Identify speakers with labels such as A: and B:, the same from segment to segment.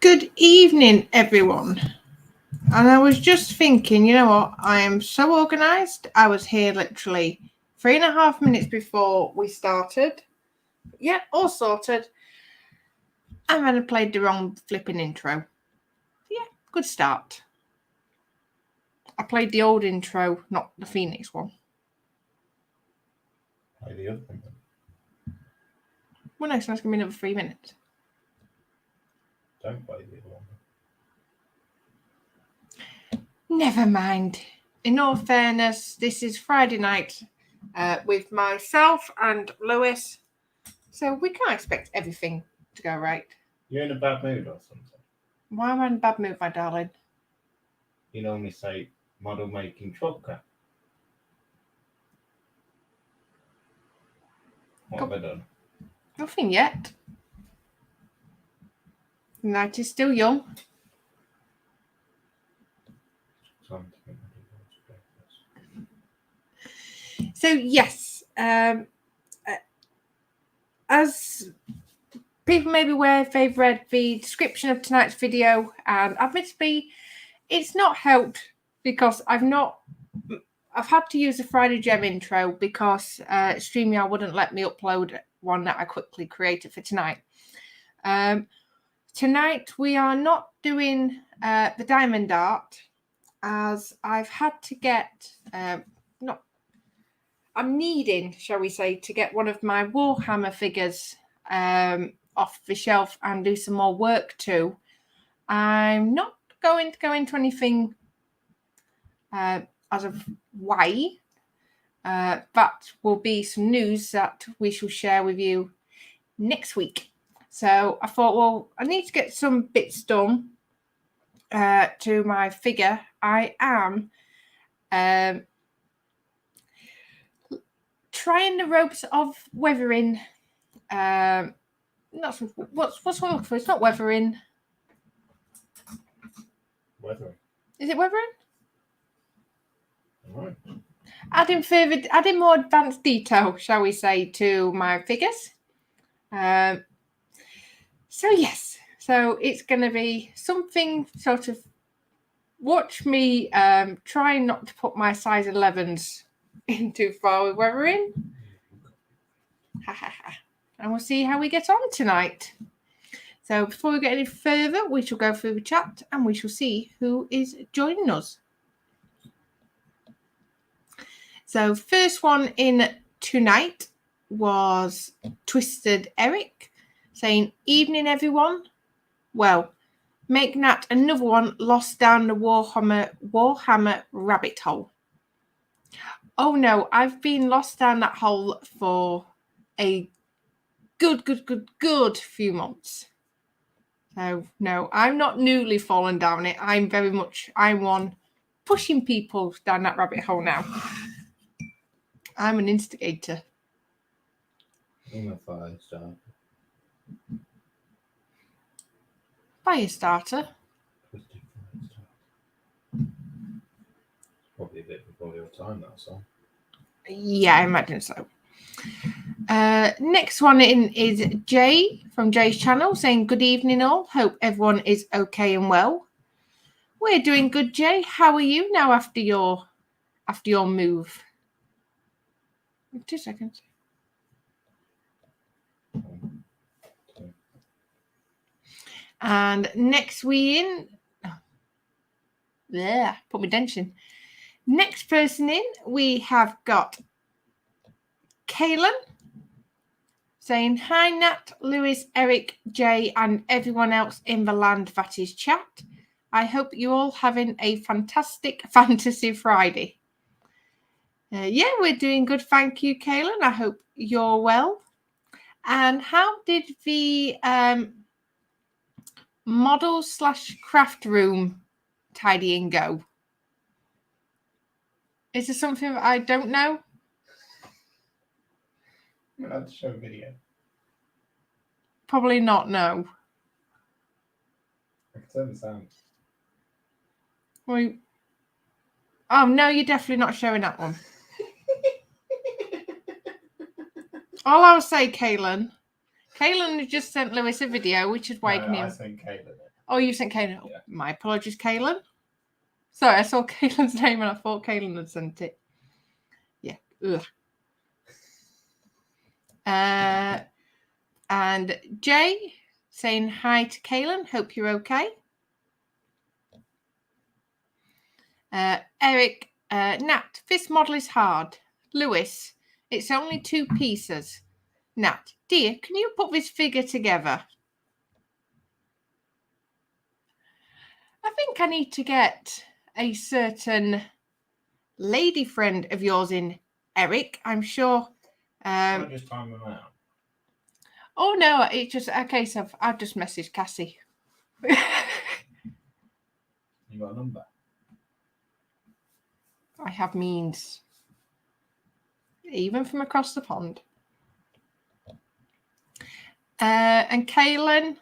A: Good evening, everyone. And I was just thinking, you know what? I am so organised. I was here literally 3.5 minutes before we started. Yeah, all sorted. And then I played the wrong flipping intro. Yeah, good start. I played the old intro, not the Phoenix one.
B: Play the other thing then.
A: Well, no, so that's going to be another 3 minutes.
B: Don't play the other one.
A: Never mind. In all fairness, this is Friday night with myself and Lewis. So we can't expect everything to go right.
B: You're in a bad mood or something?
A: Why am I in a bad mood, my darling?
B: You normally say model making trucker. What have I done?
A: Nothing yet. The night is still young. So yes, as people may be aware, if they've read the description of tonight's video, and admittedly, it's not helped because I've had to use the Friday Gem intro because StreamYard wouldn't let me upload one that I quickly created for tonight. Tonight we are not doing the diamond art as I've had to get I'm needing, shall we say, to get one of my Warhammer figures off the shelf and do some more work to. I'm not going to go into anything as of why. That will be some news that we shall share with you next week. So I thought, well, I need to get some bits done to my figure. I am trying the ropes of weathering. What's one look for? It's not weathering.
B: Weathering.
A: Is it weathering?
B: All right.
A: Adding more advanced detail, shall we say, to my figures. So yes, so it's going to be something sort of. Watch me try not to put my size 11s in too far with weathering. And we'll see how we get on tonight. So before we get any further, we shall go through the chat and we shall see who is joining us. So first one in tonight was Twisted Eric saying, "Evening, everyone. Well, make Nat another one lost down the Warhammer rabbit hole." Oh no, I've been lost down that hole for a good few months. So no, I'm not newly fallen down it. I'm one pushing people down that rabbit hole now. I'm an instigator.
B: I'm a fire starter.
A: Fire starter?
B: Twisted fire starter. Probably a bit before your time, that song.
A: Yeah, I imagine so. Next one in is Jay from Jay's channel saying, "Good evening all. Hope everyone is okay and well." We're doing good, Jay. How are you now after your move? 2 seconds. And next put my dent in. Next person in, we have got Kaylin saying, hi, Nat, Lewis, Eric, Jay, and everyone else in the land that is chat. I hope you're all having a fantastic Fantasy Friday. Yeah, we're doing good. Thank you, Kaylin. I hope you're well. And how did the model/craft room tidying go? Is there something that I don't know?
B: I'm going to have to show a video.
A: Probably not, no.
B: I can turn the sound.
A: Well, oh, no, you're definitely not showing that one. All I'll say, Kaylin has just sent Lewis a video, which is waking him.
B: I sent Caitlin.
A: Oh, you sent Kaylin.
B: Yeah.
A: My apologies, Kaylin. Sorry, I saw Kaylin's name and I thought Kaylin had sent it. Yeah. Ugh. And Jay saying hi to Kaylin. Hope you're okay. Eric, Nat, this model is hard. Lewis, it's only 2 pieces. Nat, dear, can you put this figure together? I think I need to get a certain lady friend of yours in, Eric. I'm sure.
B: I just time them out.
A: Oh no, it's just a case of I've just messaged Cassie.
B: You got a number?
A: I have means. Even from across the pond. And Kaylin,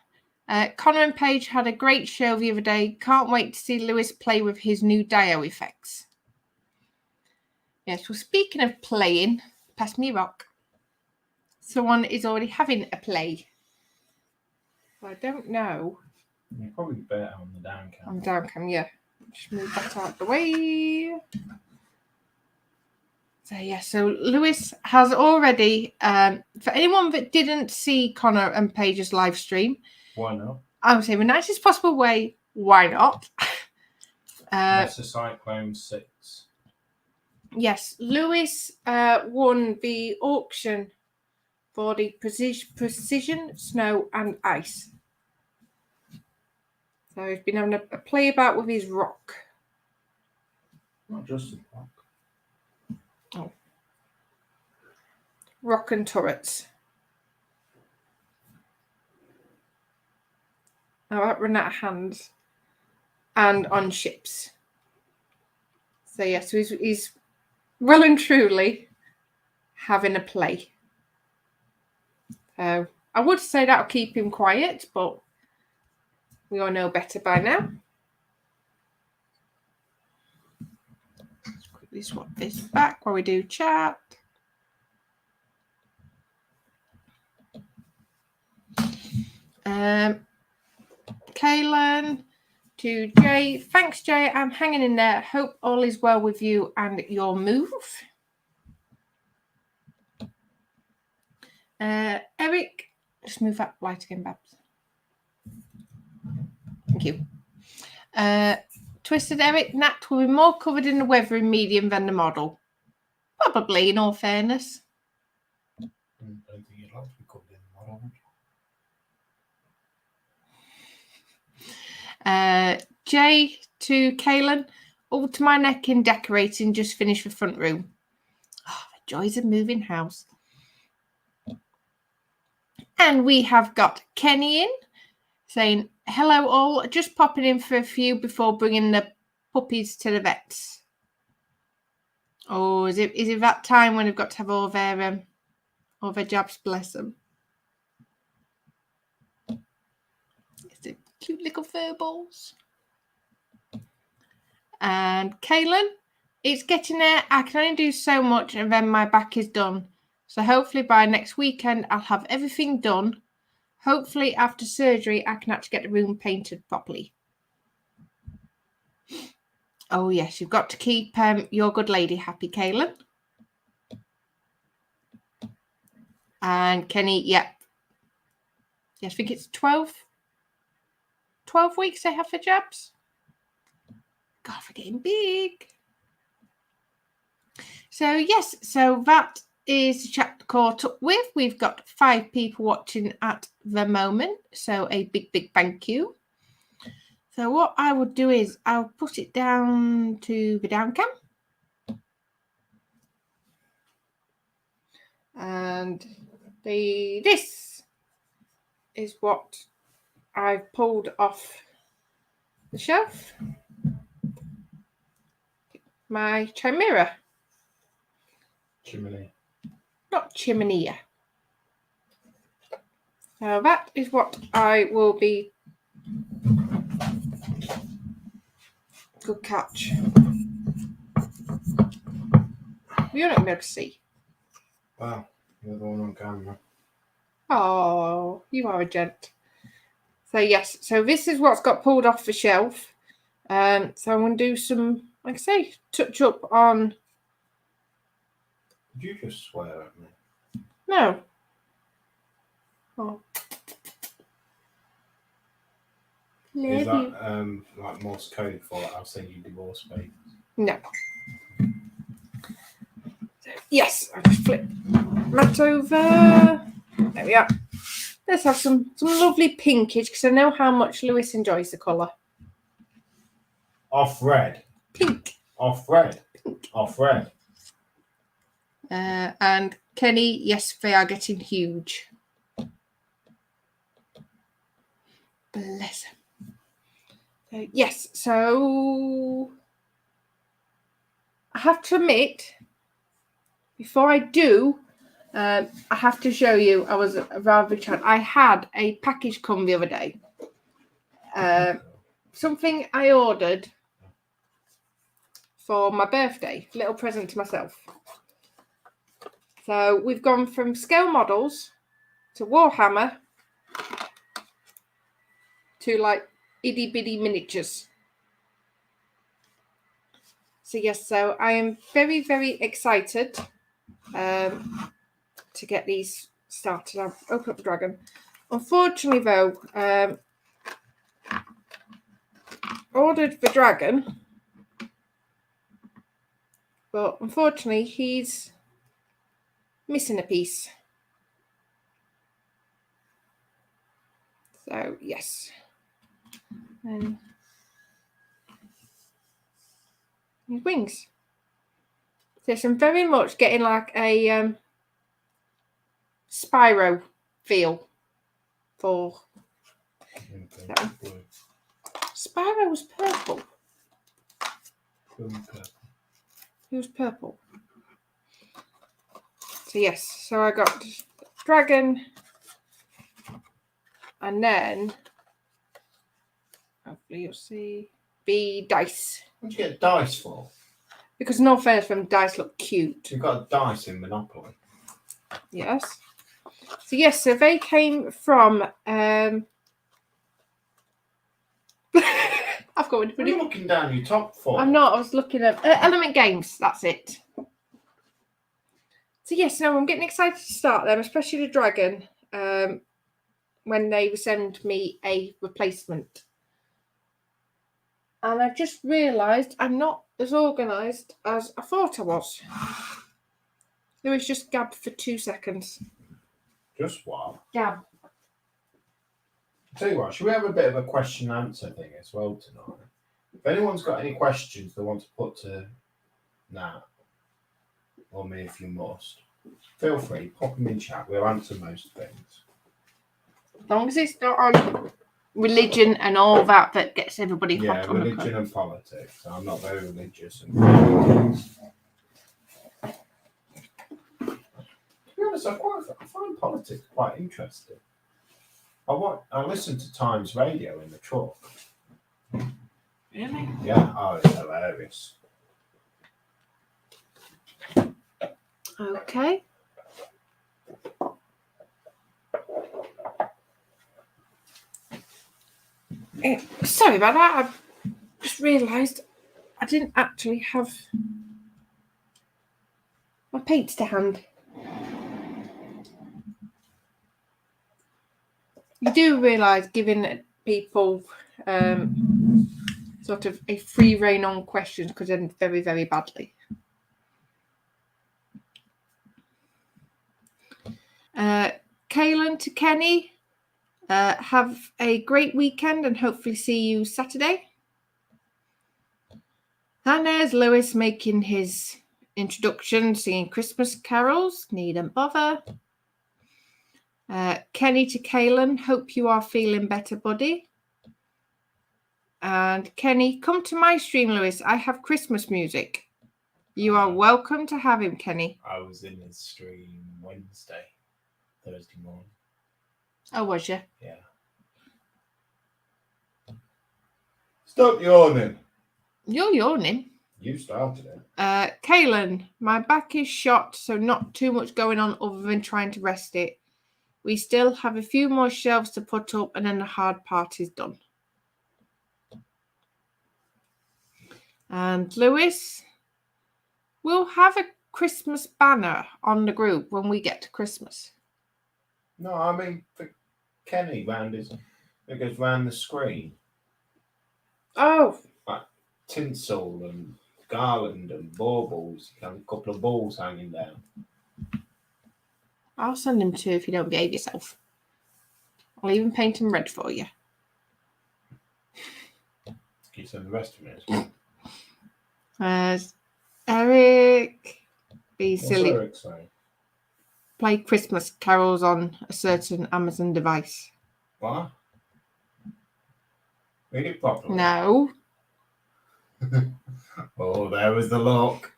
A: Connor and Paige had a great show the other day. Can't wait to see Lewis play with his new Dio effects. Yes, well, speaking of playing, pass me a rock. Someone is already having a play. I don't know.
B: You're probably better on the down cam.
A: I'm down cam, yeah. Just move that out of the way. So yeah, so Lewis has already, for anyone that didn't see Connor and Paige's live stream,
B: Why not?
A: I would say the nicest possible way, why not?
B: That's a Cyclone 6.
A: Yes, Lewis won the auction for the Precision Snow and Ice. So he's been having a play about with his rock.
B: Not just a rock.
A: Oh. Rock and turrets. Oh, that run out of hands. And on ships. So yeah, so he's well and truly having a play. So I would say that'll keep him quiet, but we all know better by now. Let's quickly swap this back while we do chat. Kaylin to Jay. Thanks, Jay. I'm hanging in there. Hope all is well with you and your move. Eric, just move that light again, Babs. Thank you. Twisted Eric, Nat will be more covered in the weathering medium than the model. Probably, in all fairness.
B: I don't think you'd like to be covered in the model, would you?
A: Jay to Kaylin, all to my neck in decorating, just finished the front room. Oh, the joys of moving house. And we have got Kenny in saying, hello all, just popping in for a few before bringing the puppies to the vets. Oh, is it that time when they've got to have all their jabs, bless them? Is it cute little fur balls? And Kaylin, it's getting there. I can only do so much and then my back is done. So hopefully by next weekend, I'll have everything done. Hopefully after surgery, I can actually get the room painted properly. Oh, yes, you've got to keep your good lady happy, Kaylin. And Kenny, yep. Yes, I think it's 12 weeks they have for jabs. God, we're getting big. So, yes, so that is the chapter caught up with. We've got 5 people watching at the moment, so a big thank you. So what I would do is I'll put it down to the down cam. And this is what I've pulled off the shelf. My chimera.
B: Chimney.
A: Not chimney. So that is what I will be. Good catch. You're not able to see.
B: Wow, you're the one on camera.
A: Oh, you are a gent. So yes, so this is what's got pulled off the shelf. So I'm going to do some, like I say, touch up on.
B: Did you just swear at me?
A: No. Oh.
B: Is that like Morse code for I'll send you divorce papers?
A: No. Yes, I'll just flip that over. There we are. Let's have some lovely pinkage because I know how much Lewis enjoys the colour.
B: Off red.
A: Pink.
B: Off red.
A: Pink.
B: Off red.
A: And Kenny, yes, they are getting huge. Bless him. Yes, so I have to admit, before I do, I have to show you, I was rather chat. I had a package come the other day. Something I ordered for my birthday, little present to myself. So we've gone from scale models to Warhammer to like itty bitty miniatures. So yes, so I am very excited to get these started. I'll open up the dragon. Unfortunately though, ordered the dragon, but unfortunately he's missing a piece. So yes, and his wings. So I'm very much getting like a Spyro feel for. So. Spyro was purple. He was purple. So yes, so I got dragon, and then hopefully you'll see the dice.
B: What did you get dice for?
A: Because no fair from dice look cute.
B: You've got dice in Monopoly.
A: Yes. So yes, so they came from I've got.
B: What are you looking down your top for?
A: I'm not. I was looking at Element Games. That's it. So yes, no, I'm getting excited to start them, especially the dragon. When they send me a replacement, and I've just realised I'm not as organised as I thought I was. There was just Gab for 2 seconds.
B: Just what?
A: Gab.
B: Tell you what, should we have a bit of a question and answer thing as well tonight? If anyone's got any questions they want to put to Nat or me, if you must, feel free, pop them in chat. We'll answer most things.
A: As long as it's not on religion and all that gets everybody
B: yeah,
A: hot on the
B: religion and politics. I'm not very religious. And politics. To be honest, I find politics quite interesting. I listen to Times Radio in the truck.
A: Really?
B: Yeah, oh, it's hilarious.
A: Okay. Sorry about that. I just realised I didn't actually have my paints to hand. You do realise giving people sort of a free rein on questions could end very badly. Kaylin to Kenny, have a great weekend and hopefully see you Saturday. And there's Lewis making his introduction, singing Christmas carols. Needn't bother. Kenny to Kaylin, hope you are feeling better, buddy. And Kenny, come to my stream, Lewis. I have Christmas music. You are welcome to have him, Kenny.
B: I was in his stream Thursday morning.
A: Oh, was you?
B: Yeah. Stop yawning.
A: You're yawning.
B: You started it.
A: Kaylin, my back is shot, so not too much going on other than trying to rest it. We still have a few more shelves to put up and then the hard part is done. And Lewis, we'll have a Christmas banner on the group when we get to Christmas.
B: No, I mean for Kenny it goes round the screen.
A: Oh.
B: Like tinsel and garland and baubles. You have a couple of balls hanging down.
A: I'll send them to you if you don't behave yourself. I'll even paint them red for you.
B: Can you send the rest of it as well?
A: Eric, be
B: What's
A: silly.
B: Eric saying?
A: Play Christmas carols on a certain Amazon device.
B: What? Read it properly.
A: No.
B: Oh, there was the look.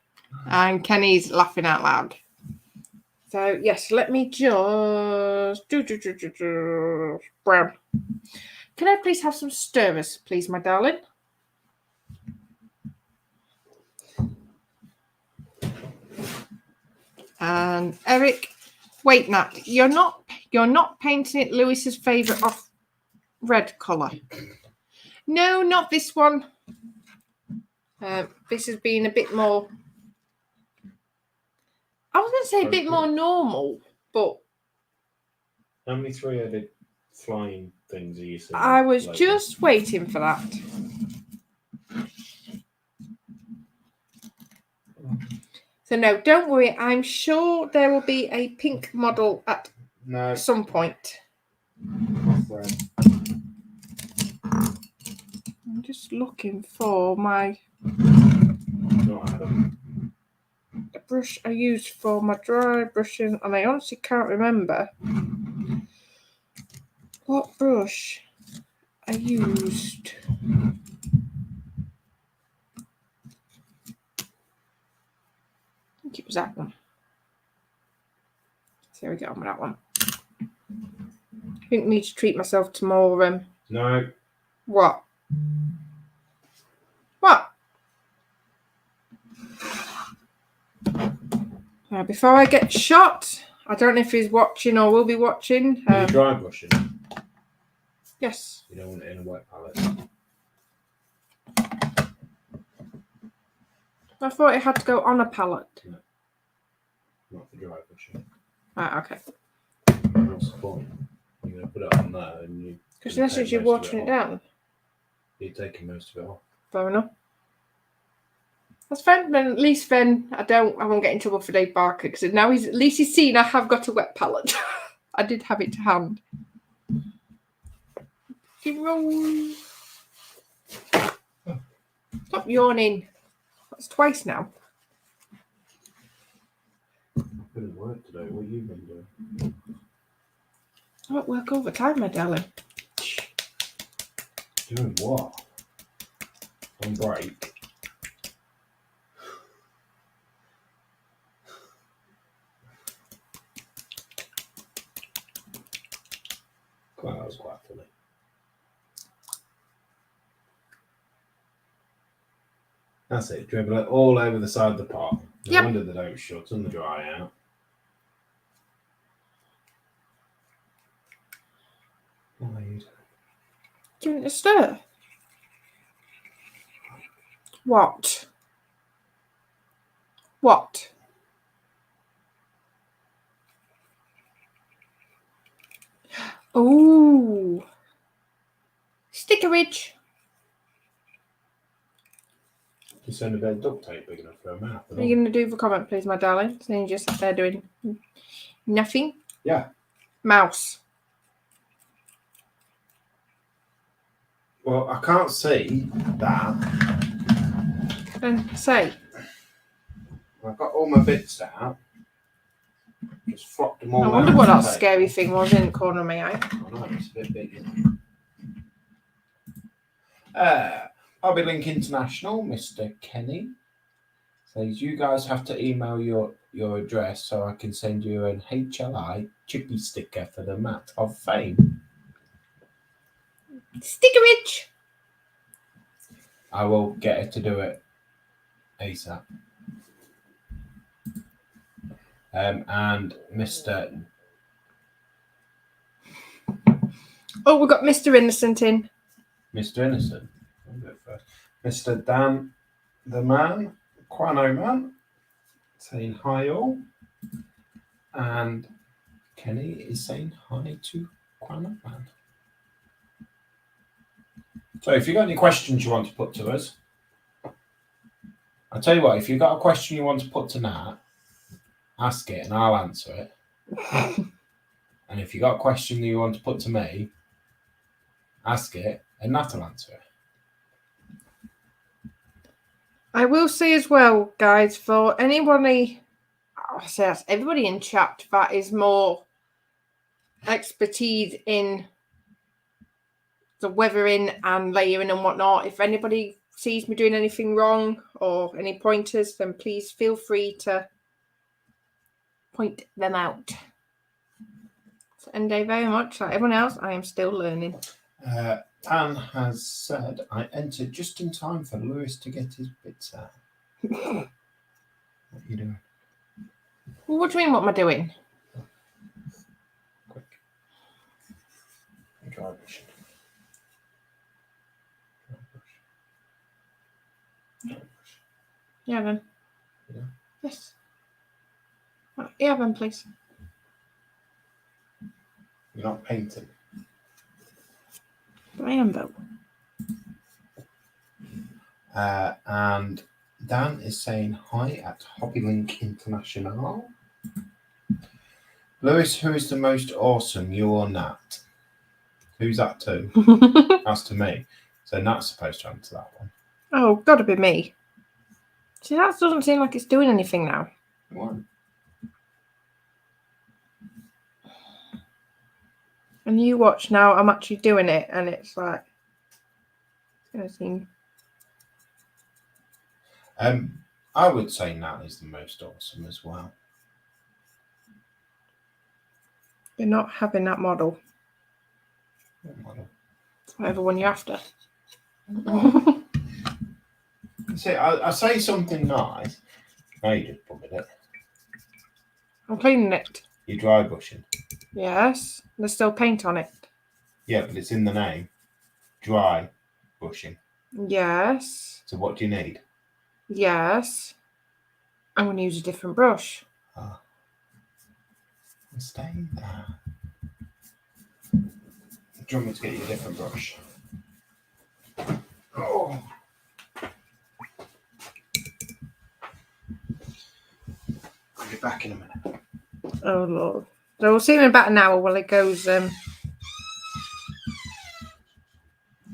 A: And Kenny's laughing out loud. So, yes, let me just... Brown. Can I please have some stirrers, please, my darling? And Eric, wait, Nat, you're not painting it Lewis's favourite off red colour. No, not this one. This has been a bit more... I was going to say a bit more normal, but...
B: How many three-headed flying things are you seeing?
A: I was just waiting for that. So no, don't worry. I'm sure there will be a pink model at some point.
B: Red.
A: I'm just looking for my...
B: Not Adam.
A: The brush I used for my dry brushing, and I honestly can't remember what brush I used. I think it was that one. So we get on with that one. I think I need to treat myself to more.
B: No.
A: What? What? Before I get shot, I don't know if he's watching or will be watching.
B: Are you dry brushing?
A: Yes.
B: You don't want it in a wet palette.
A: I thought it had to go on a palette.
B: No. Not for dry brushing.
A: Right, okay.
B: What's the point? You're going to put it on there and you...
A: Because in essence you're watering it down.
B: You're taking most of it off.
A: Fair enough. That's fine. Then at least then I won't get in trouble for Dave Barker because now at least he's seen I have got a wet palette. I did have it to hand. Roll. Stop yawning. That's twice now.
B: I couldn't work today. What have you been doing?
A: I'm at work all the time, my darling.
B: Doing what? On break? Well, that was quite funny. That's it. Dribble it all over the side of the pot. No wonder they don't shut and they dry out. Wide.
A: Give it a stir. What? What? Oh. Stickerage.
B: You send a bit of duct tape big enough for a mouth.
A: What are you going to do for comment, please, my darling? So you just sat there doing nothing.
B: Yeah.
A: Mouse.
B: Well, I can't see that.
A: Then say.
B: I've got all my bits out. Just flopped them all
A: I
B: out.
A: wonder what that
B: on the table.
A: scary thing was in the corner of my eye.
B: I know, it's a bit big, isn't it? Hobby Link International, Mr. Kenny, says you guys have to email your address so I can send you an HLI chippy sticker for the Mat of Fame.
A: Stickerage.
B: I will get her to do it ASAP. And Mr.
A: Oh, we've got Mr. Innocent in.
B: Mr. Innocent. I'll go first. Mr. Dan the Man, Quano Man, saying hi all. And Kenny is saying hi to Quano Man. So if you've got any questions you want to put to us, I'll tell you what, if you've got a question you want to put to Nat, ask it and I'll answer it. And if you've got a question that you want to put to me, ask it and Nat will answer it.
A: I will say as well, guys, for anybody, I say that's everybody in chat that is more expertise in the weathering and layering and whatnot. If anybody sees me doing anything wrong or any pointers, then please feel free to point them out. So, and very much like everyone else, I am still learning.
B: Anne has said, I entered just in time for Lewis to get his bits out. What are you doing?
A: What do you mean, what am I doing?
B: Quick. Dry brush.
A: Yeah, then.
B: Yeah.
A: Yes. Yeah, then, please.
B: You're not painting.
A: I am, though.
B: And Dan is saying hi at Hobby Link International. Lewis, who is the most awesome, you or Nat? Who's that to? That's to me. So Nat's supposed to answer that one.
A: Oh, gotta be me. See, that doesn't seem like it's doing anything now.
B: What?
A: And you watch now, I'm actually doing it, and it's like, it's gonna seem.
B: I would say Nat is the most awesome as well.
A: You're not having that model.
B: What model?
A: Whatever one you're after.
B: See, I say something nice. No, you just buggered it.
A: I'm cleaning it.
B: You're dry brushing.
A: Yes. There's still paint on it.
B: Yeah, but it's in the name. Dry brushing.
A: Yes.
B: So what do you need?
A: Yes. I'm going to use a different brush.
B: Ah. Stay there. Do you want me to get you a different brush? Oh. I'll be back in a minute.
A: Oh, Lord. So we'll see in about an hour while it goes. What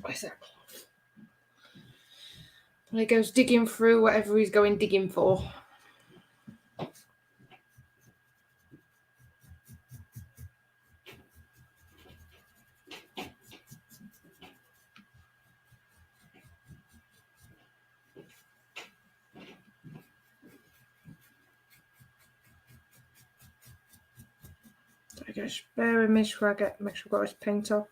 A: is that? While it goes digging through whatever he's going digging for. I guess bear with me before I make sure I've got his paint off.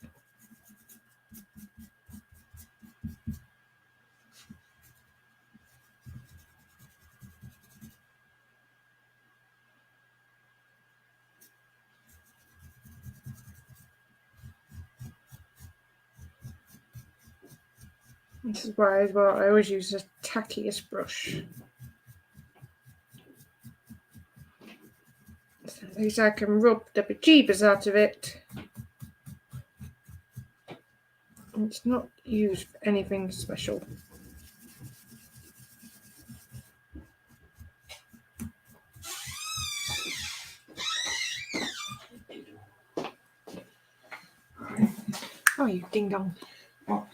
A: This is why as well I always use the tackiest brush. So at least I can rub the bejeebers out of it. It's not used for anything special. Oh, you ding dong.
B: What?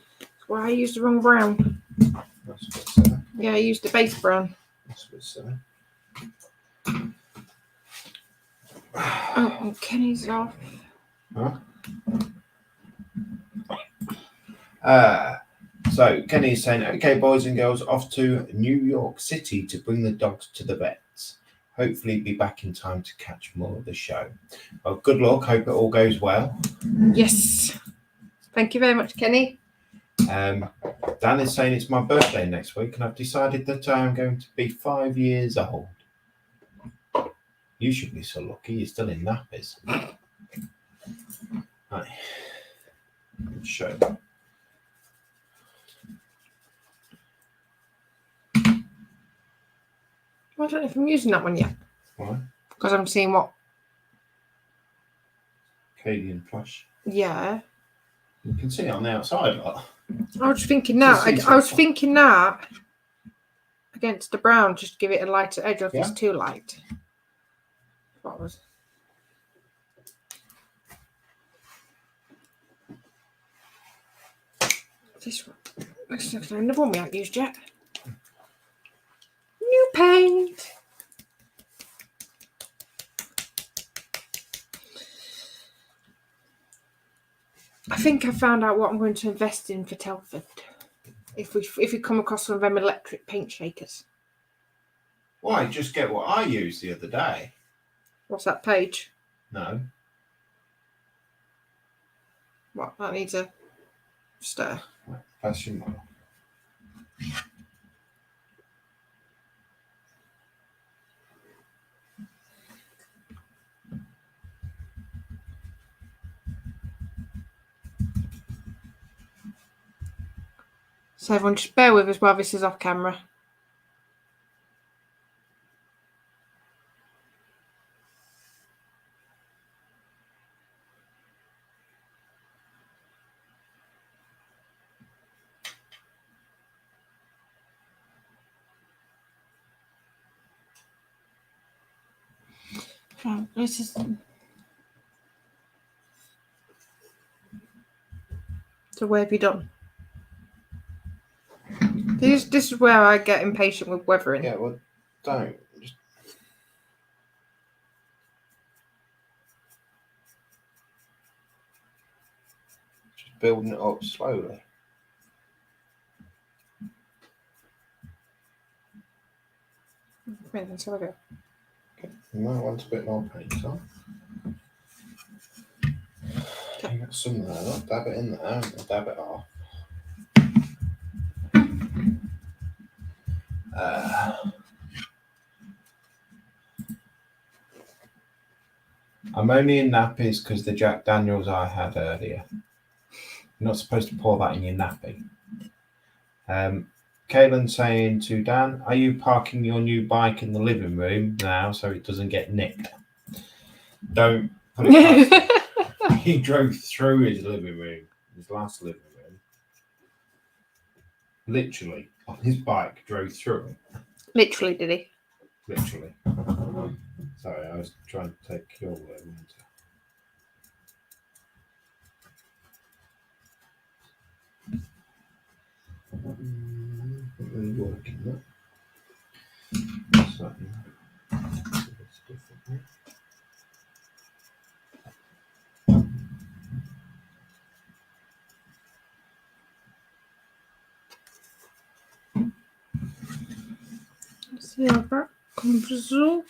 A: Well, I used the wrong brown.
B: That's a bit silly.
A: Yeah, I used the base brown.
B: That's a bit silly.
A: Oh, and Kenny's off.
B: So Kenny's saying, okay, boys and girls, off to New York City to bring the dogs to the vets. Hopefully be back in time to catch more of the show. Well, good luck. Hope it all goes well.
A: Yes. Thank you very much, Kenny.
B: Dan is saying it's my birthday next week, and I've decided that I am going to be 5 years old. You should be so lucky. You're still in nappies. Right. Good show.
A: I don't know if I'm using that one yet.
B: Why?
A: Because I'm seeing what.
B: Cadian plush.
A: Yeah.
B: You can see it on the outside. Lot.
A: I was thinking that. I was thinking that against the brown, just give it a lighter edge, or if it's too light. What was? This one. This is another one we haven't used yet. New paint. I think I found out what I'm going to invest in for Telford. If we come across one of them electric paint shakers.
B: Why? Just get what I used the other day.
A: What's that page?
B: No.
A: What? That needs a stir.
B: That's your model.
A: So everyone just bear with us while this is off camera. Oh, this is. So where have you done? This is where I get impatient with weathering.
B: Yeah, well, don't. Just building it up slowly.
A: Right, let's have a go.
B: Okay. You might want a bit more paint on.
A: Okay.
B: You got some there, look, dab it in there and dab it off. I'm only in nappies because the Jack Daniels I had earlier. You're not supposed to pour that in your nappy. Caelan saying to Dan, are you parking your new bike in the living room now so it doesn't get nicked? Don't put it past him. He drove through his living room, his last living room. Literally, on his bike, drove through it.
A: Literally, did he?
B: Literally. Sorry, I was trying to take your word. Not really working that. So, it's different.
A: Let's see how that comes up.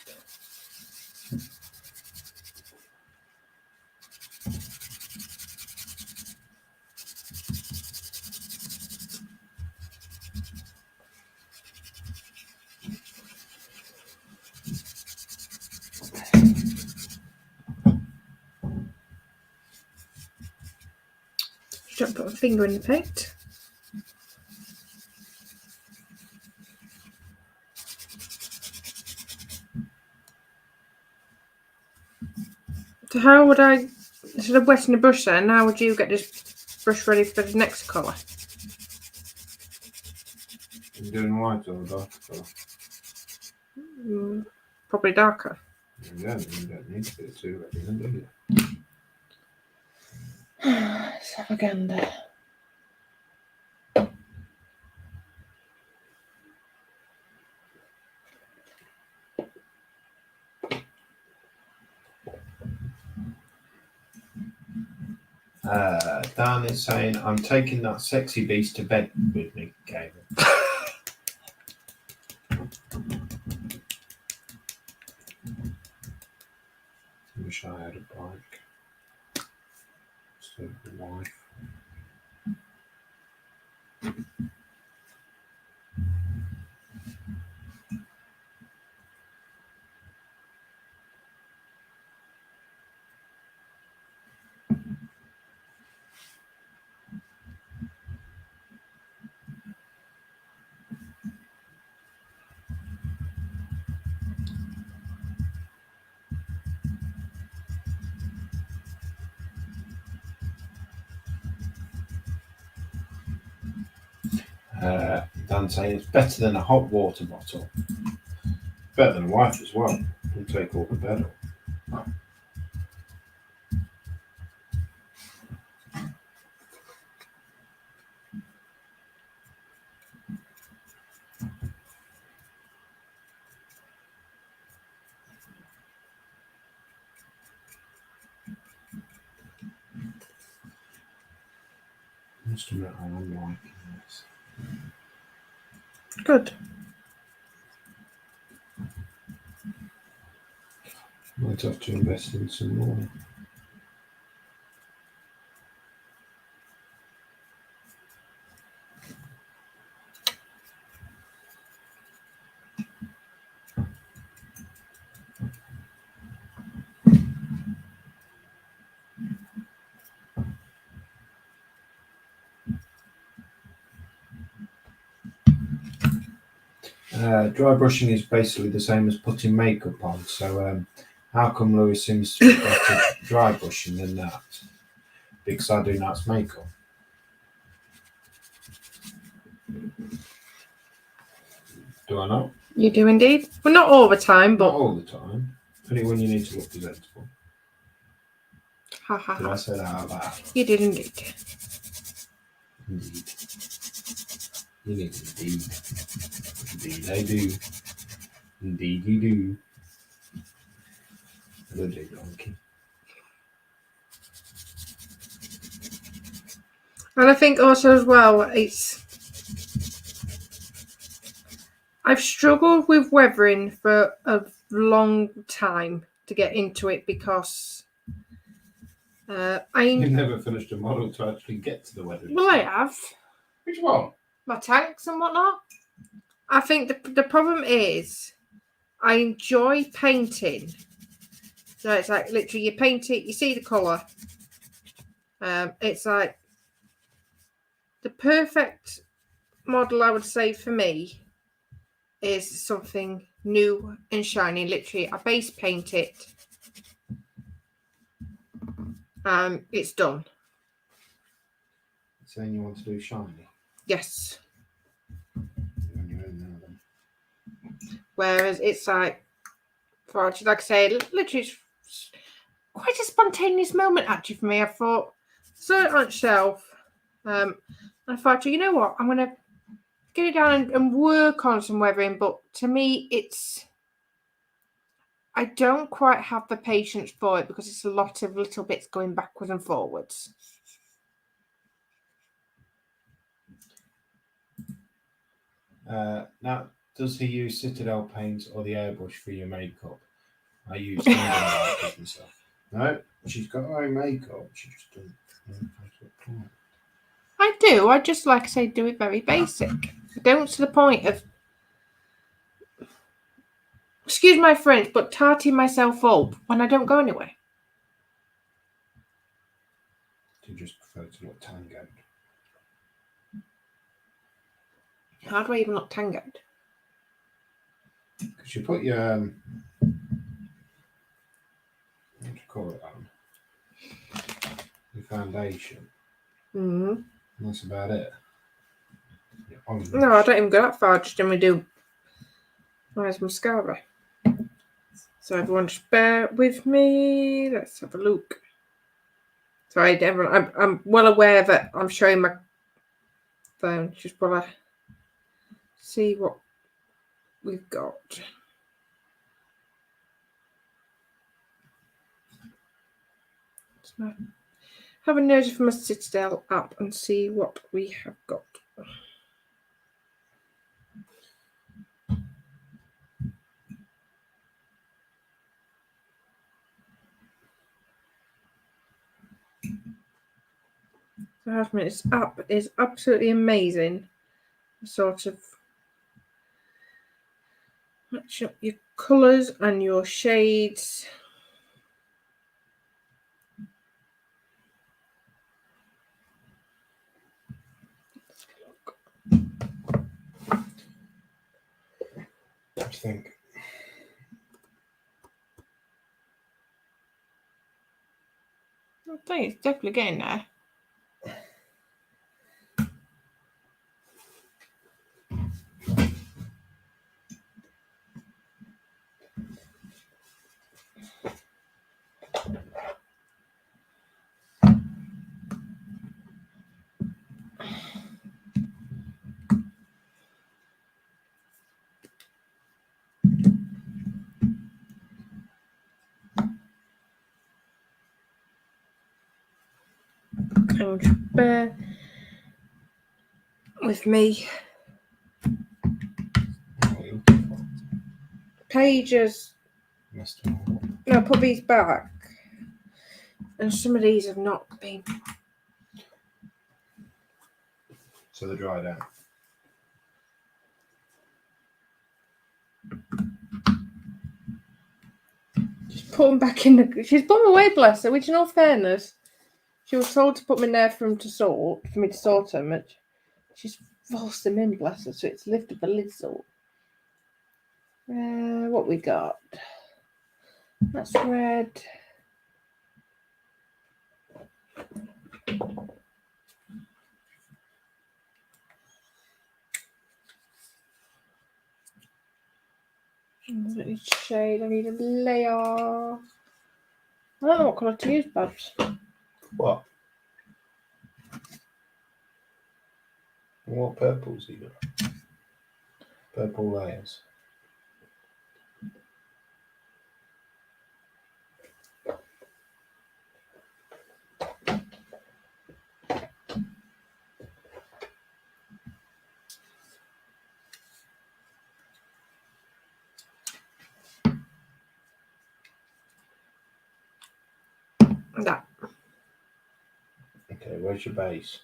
A: Don't put a finger in the paint. So how would I, instead of wetting the brush then, how would you get this brush ready for the next colour?
B: You're doing white or dark colour?
A: Probably darker.
B: Yeah, you don't need to be too ready, do you?
A: Let's have a gander.
B: Dan is saying, I'm taking that sexy beast to bed with me, Gavin. Wish I had a bike. So the wife. Dan saying it's better than a hot water bottle. Better than a wife as well. We'll take all the bed off. Must admit, I am liking this.
A: Good.
B: Might have to invest in some more. Dry brushing is basically the same as putting makeup on. So how come Lewis seems to be better dry brushing than that? Because I do Nat's makeup. Do I not?
A: You do indeed. Well, not all the time, but
B: Not all the time. Only when you need to look presentable.
A: ha ha
B: Did I
A: ha.
B: say that out loud?
A: You did indeed.
B: Indeed. You need indeed. Indeed I do. Indeed you do. Hello, J Donkey.
A: And I think also as well, I've struggled with weathering for a long time to get into it because
B: You've never finished a model to actually get to the weathering.
A: Well, I have.
B: Which one?
A: My tanks and whatnot. I think the problem is I enjoy painting. So it's like literally you paint it, you see the colour. It's like the perfect model, I would say, for me is something new and shiny. Literally, I base paint it. It's done.
B: Saying you want to do shiny?
A: Yes.
B: You're on your own now then.
A: Whereas it's like I say, literally it's quite a spontaneous moment actually for me. I thought, saw it on shelf. I thought, you know what, I'm going to get it down and work on some weathering. But to me, I don't quite have the patience for it because it's a lot of little bits going backwards and forwards.
B: Now, does he use Citadel paint or the airbrush for your makeup? I use Citadel myself. No, she's got her own makeup. She just doesn't know how to apply it.
A: I do. I just, like I say, do it very basic. I don't to the point of, excuse my French, but tarting myself up when I don't go anywhere.
B: Do you just prefer to look tangoed?
A: How do I even look tangoed?
B: Because you put your what do you call it on? Your foundation.
A: Mm-hmm.
B: And that's about it.
A: No, I don't even go that far. Just then we do eyes mascara. So everyone just bear with me. Let's have a look. Sorry, everyone. I'm well aware that I'm showing my phone. Just want to see what we've got. So have a nosy from a Citadel app and see what we have got. So this app is absolutely amazing. Sort of match up your colours and your shades.
B: What do you think?
A: I think it's definitely getting there. And bear with me. Pages. No, put these back. And some of these have not been.
B: So they're dried out.
A: Just put them back in the. She's put them away, bless her. Which, in all fairness, she was told to put them in there for me to sort them. And she's forced them in, bless her. So it's lifted the lid sort. What we got? That's red. I need shade. I need a layer. I don't know what colour to use, Babs.
B: What? What purples you got? Purple layers.
A: That.
B: Okay, where's your base?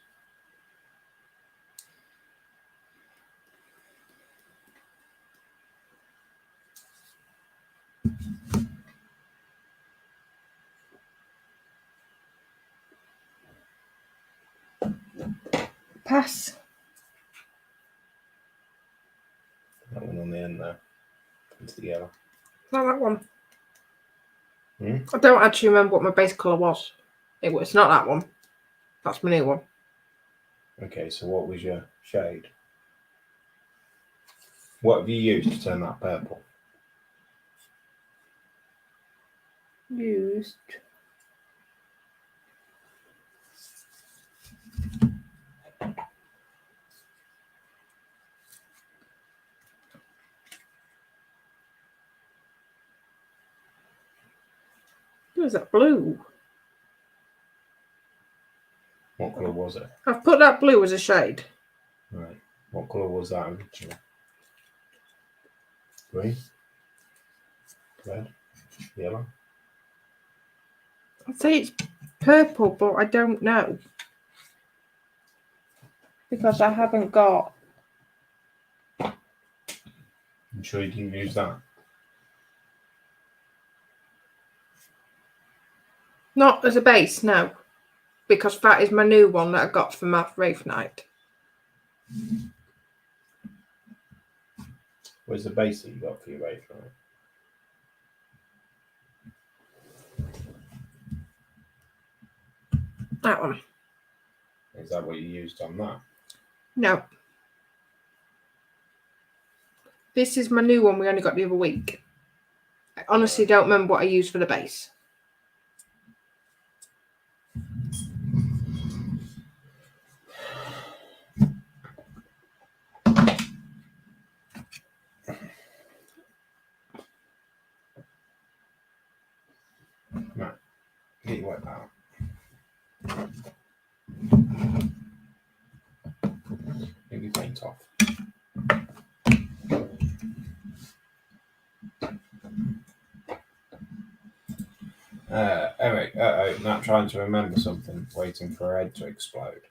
A: Pass.
B: That one on the end there. It's the yellow.
A: Not that one. I don't actually remember what my base colour was. It's not that one. That's my new one.
B: Okay, so what was your shade? What have you used to turn that purple?
A: Used. Where's that blue?
B: What colour was it?
A: I've put that blue as a shade.
B: Right. What colour was that originally? Green? Red? Yellow?
A: I'd say it's purple, but I don't know. Because I haven't got.
B: I'm sure you didn't use that.
A: Not as a base, no. Because that is my new one that I got for my Wraith Knight.
B: Where's the base that you got for your Wraith Knight?
A: That one.
B: Is that what you used on that?
A: No. This is my new one we only got the other week. I honestly don't remember what I used for the base.
B: Get your wet power. Get your paint off. Eric, not trying to remember something, waiting for her head to explode.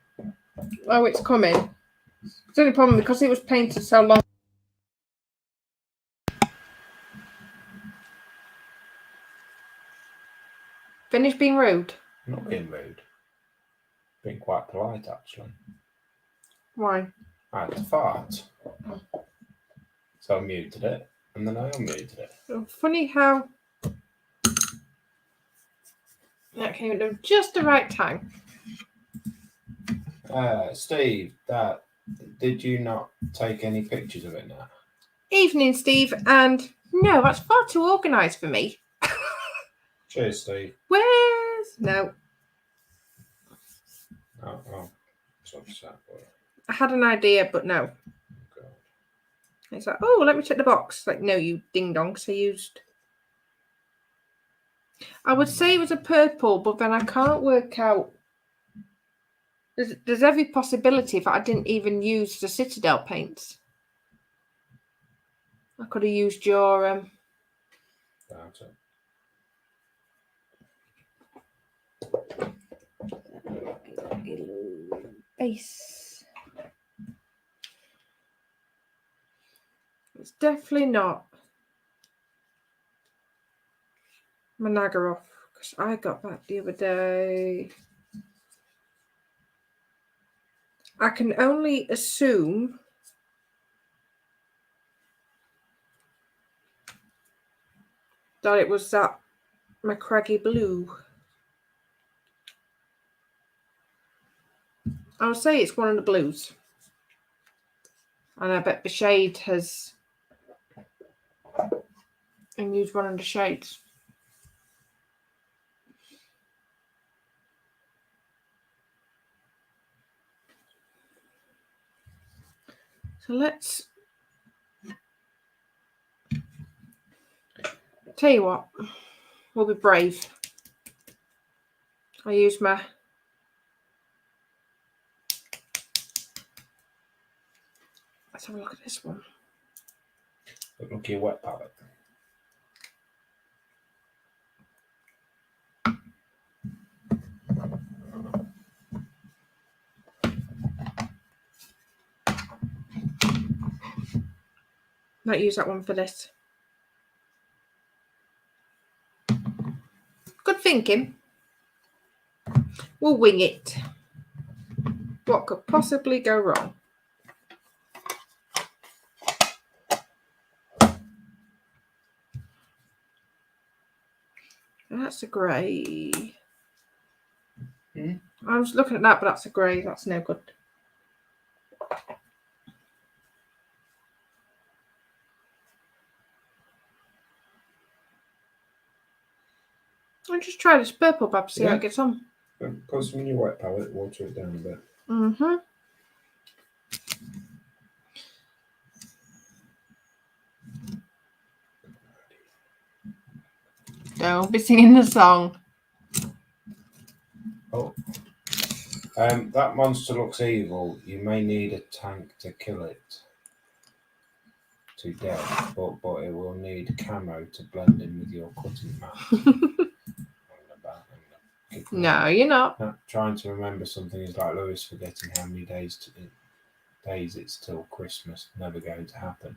A: Oh, it's coming. It's the only problem because it was painted so long. Finish being rude.
B: I'm not being rude. Being quite polite, actually.
A: Why?
B: I had to fart. So I muted it, and then I unmuted it.
A: Funny how that came at just the right time.
B: Steve, did you not take any pictures of it now?
A: Evening, Steve, and no, that's far too organised for me.
B: Cheers, Steve.
A: Where's no?
B: Oh, so upset.
A: I had an idea, but no.
B: God.
A: It's like, oh, let me check the box. Like, no, you ding dongs. I would say it was a purple, but then I can't work out. There's every possibility if I didn't even use the Citadel paints. I could have used your
B: Banter.
A: base. It's definitely not Managarov because I got that the other day. I can only assume that it was that McCraggy blue. I would say it's one of the blues. And I bet the shade has and used one of the shades. So let's tell you what, we'll be brave. I use my let's have a look at this one.
B: Look at your wet palette.
A: Might use that one for this. Good thinking. We'll wing it. What could possibly go wrong? That's a grey. I was looking at that, but that's a grey. That's no good. I'll just try this purple, Bab, see how it gets on.
B: Put some in your wet palette, water it down a bit.
A: Mm-hmm. Don't be singing the song.
B: Oh. That monster looks evil. You may need a tank to kill it to death, but it will need camo to blend in with your cutting mat.
A: No, you're not.
B: Trying to remember something is like Lewis forgetting how many days it's till Christmas. Never going to happen.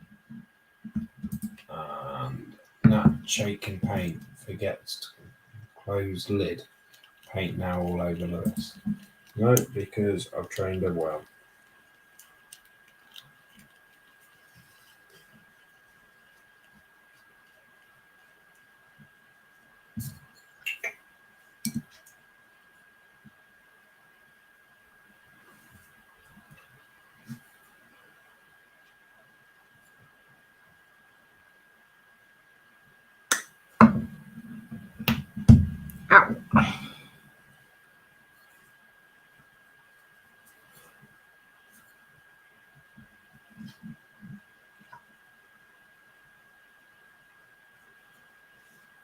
B: And Nat shaking paint forgets to close lid. Paint now all over Lewis. No, because I've trained her well.
A: Ow.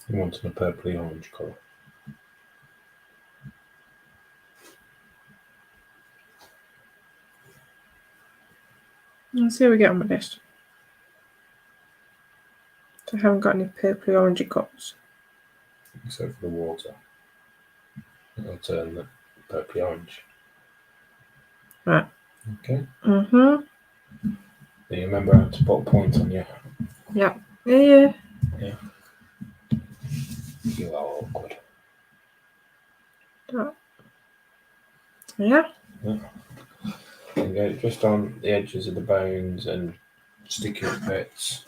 B: You wanted a purpley orange colour.
A: Let's see how we get on with this. I haven't got any purpley orangey cuts.
B: Except for the water. It'll turn the purpley orange.
A: Right.
B: Okay.
A: Mm-hmm.
B: Do you remember how to put a point on your...
A: Yeah. Yeah.
B: You are awkward.
A: Yeah.
B: And go just on the edges of the bones and sticky bits.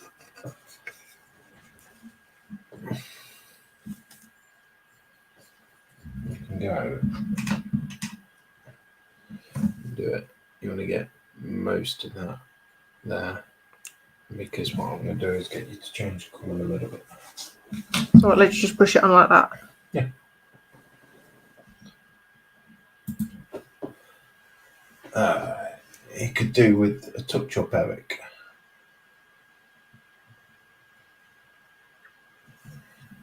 B: You can go. Do it. You want to get most of that there. Because what I'm going to do is get you to change the colour a little bit.
A: So let's just push it on like that.
B: Yeah. You could do with a touch up, Eric.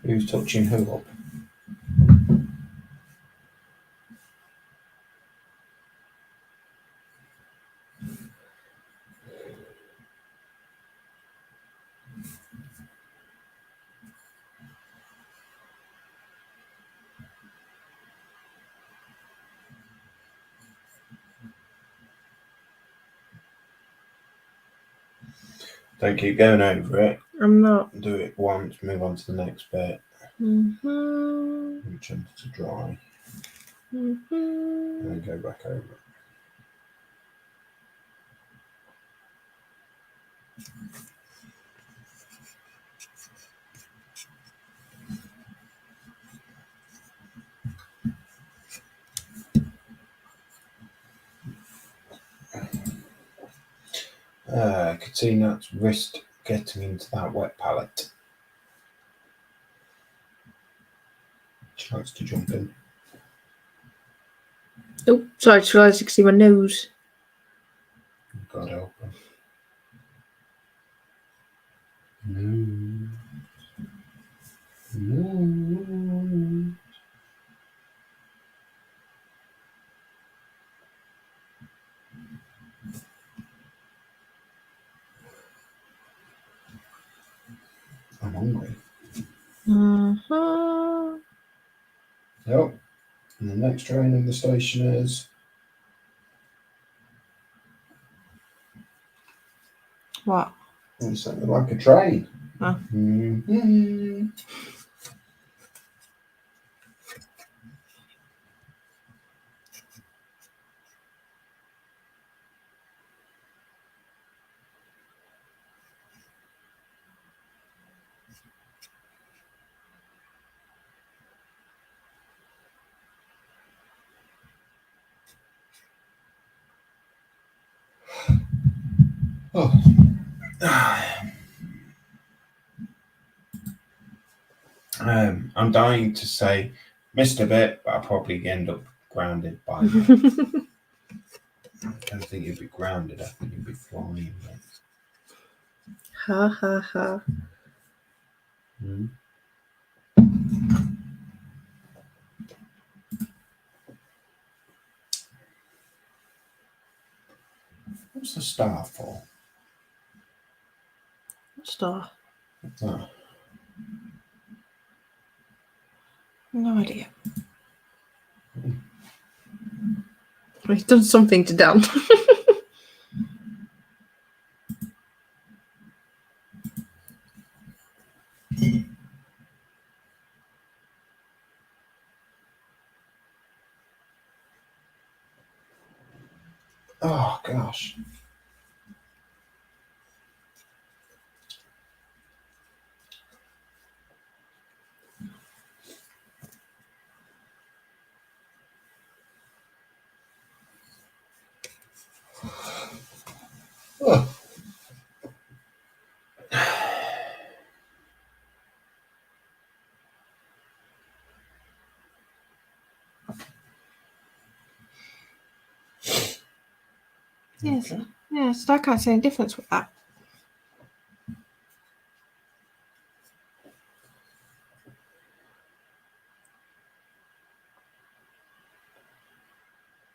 B: Who's touching who up? Don't keep going over it.
A: I'm not.
B: Do it once, move on to the next bit.
A: Mm-hmm.
B: Reach under to dry.
A: Mm-hmm.
B: And then go back over it. I could see Nat's wrist getting into that wet palette. Chance to jump in.
A: Oh, sorry, I just realised you can see my nose.
B: God help him. No. I'm hungry.
A: Mm-hmm.
B: Yep. And the next train in the station is...
A: What?
B: It's something like a train.
A: Oh.
B: Mm-hmm. Oh. I'm dying to say missed a bit, but I'll probably end up grounded by now. I don't think you'd be grounded. I think you'd be flying.
A: Ha ha ha.
B: Hmm. What's the star for?
A: Star.
B: Oh.
A: No idea. He's done something to Dan.
B: Oh gosh. Oh.
A: Yes. Okay. Yes, I can't see any difference with that.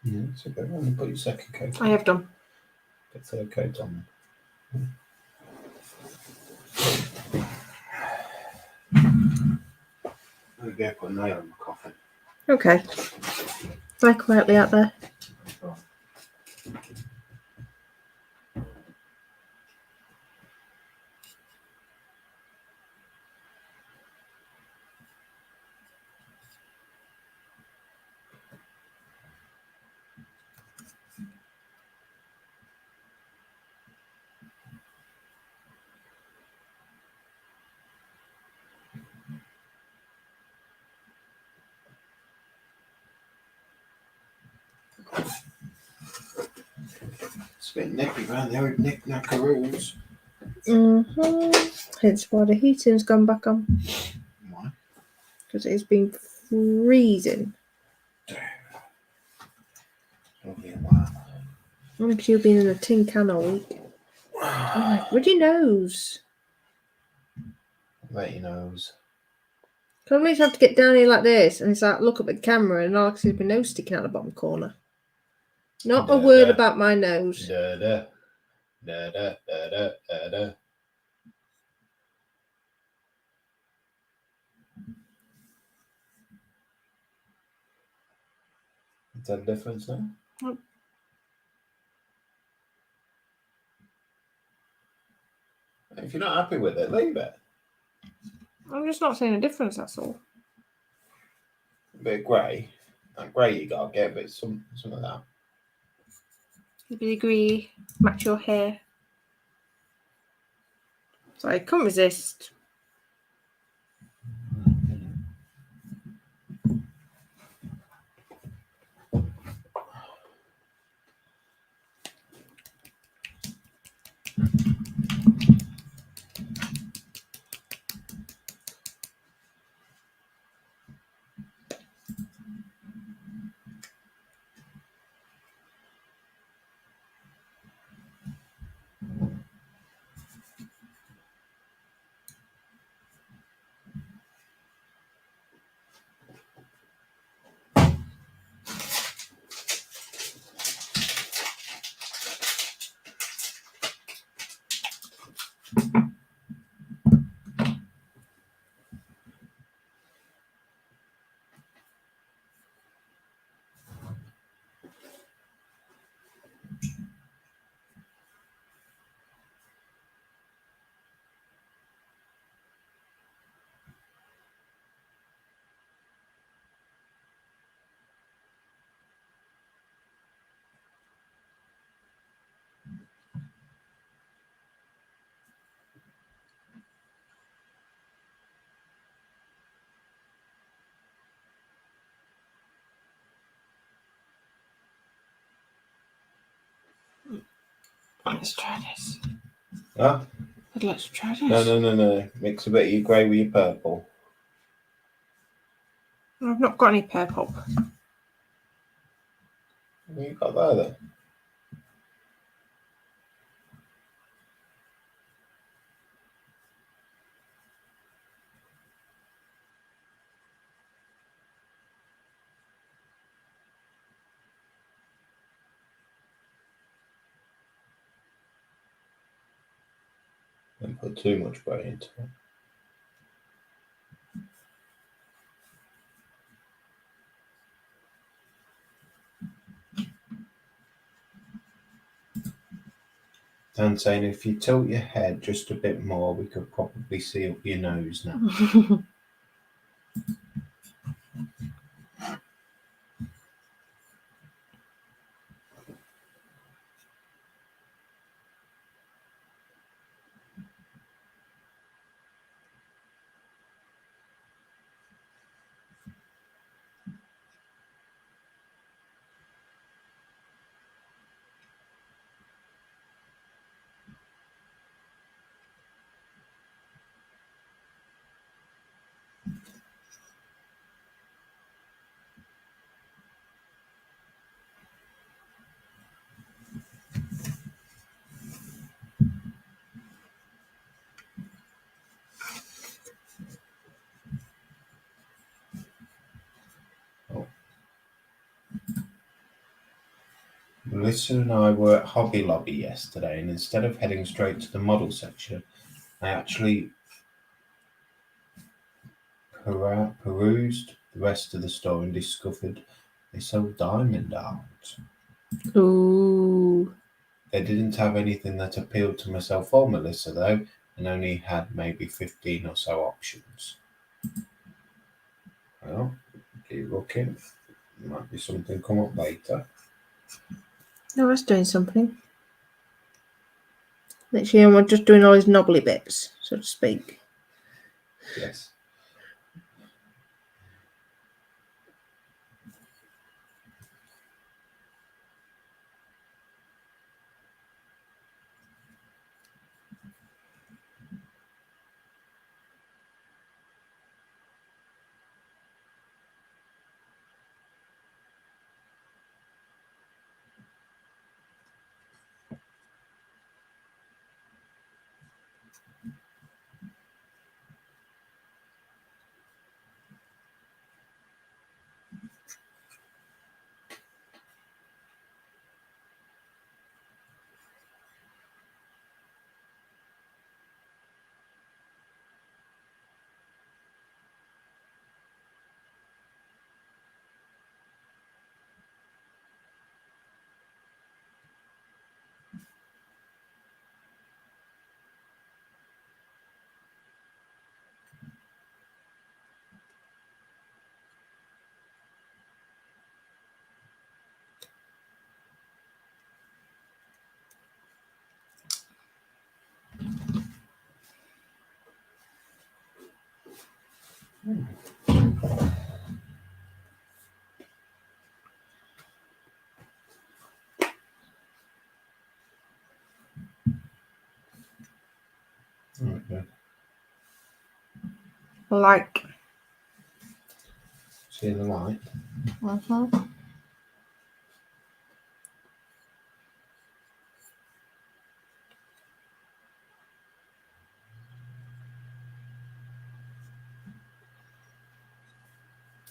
B: Yeah, so go on and put your second coat on.
A: I have done.
B: Put third coat on. I'm going to put a nail in my coffin.
A: Okay. Lie quietly out there.
B: It's a bit nippy around the old knick-knackaroos.
A: Hence why the heating's gone back on.
B: Why?
A: Because it's been freezing.
B: Lovely and wow.
A: Only because you've been in a tin can all week. I'm like, where'd your nose?
B: Let your nose.
A: Can I have to get down here like this? And it's like, look up at the camera and all I can see is my nose sticking out the bottom corner. Not a word about my nose.
B: Da da da da da da da da. Is that a difference now?
A: Oh.
B: If you're not happy with it, leave it.
A: I'm just not seeing a difference, that's all.
B: A bit of grey. That grey you got to get a bit some of that.
A: You agree, match your hair. So I can't resist. Let's try this.
B: Huh?
A: Let's try this.
B: No. Mix a bit of your grey with your purple.
A: I've not got any purple.
B: What you got there then? Don't put too much grey into it. Dan saying if you tilt your head just a bit more, we could probably see up your nose now. Melissa and I were at Hobby Lobby yesterday, and instead of heading straight to the model section, I actually perused the rest of the store and discovered they sold diamond art.
A: Ooh.
B: They didn't have anything that appealed to myself or Melissa, though, and only had maybe 15 or so options. Well, keep looking. Might be something come up later.
A: No, that's doing something. Literally, we're just doing all these knobbly bits, so to speak.
B: Yes. Okay.
A: Like.
B: See the light?
A: Mm-hmm.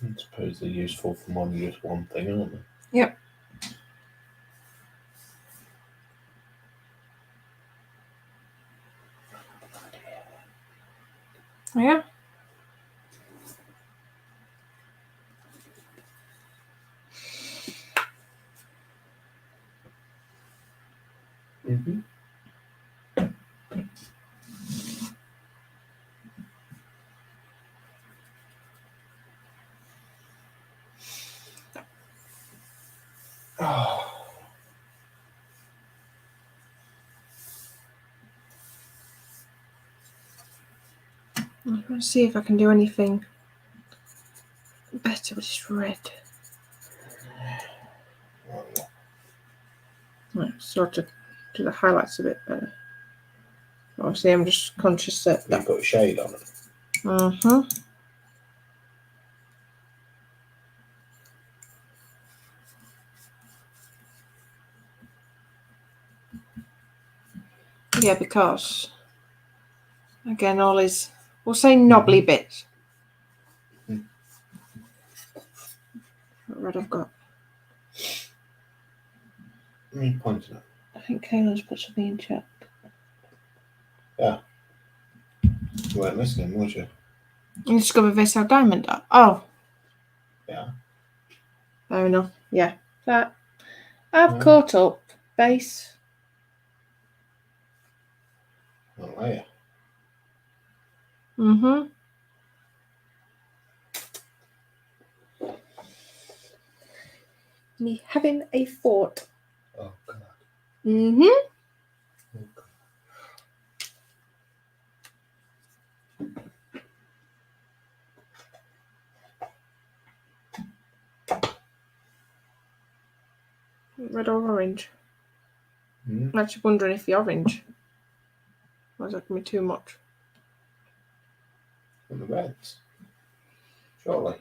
B: I suppose they're useful for more than just one thing, aren't they?
A: Yep. Yeah.
B: Mm-hmm. Oh.
A: I'm going to see if I can do anything better with this red. Right, sort of do the highlights a bit better. Obviously, I'm just conscious that.
B: You put a shade on it.
A: Mm-hmm. Yeah, because again, all is, we'll say knobbly bits.
B: Mm.
A: What red I've got?
B: Pointing it.
A: I think Kayla's put something in chat.
B: Yeah. You weren't listening, was you?
A: You discovered they sell diamond art. Oh.
B: Yeah.
A: Fair enough. Yeah. That I've
B: Yeah.
A: caught up. Base.
B: Oh, yeah.
A: Mm-hmm. Me having a thought.
B: Oh, God.
A: Mm-hmm.
B: Oh, God.
A: Red or orange?
B: Mm.
A: I'm actually wondering if the orange was that going to be too much.
B: And the reds. Surely.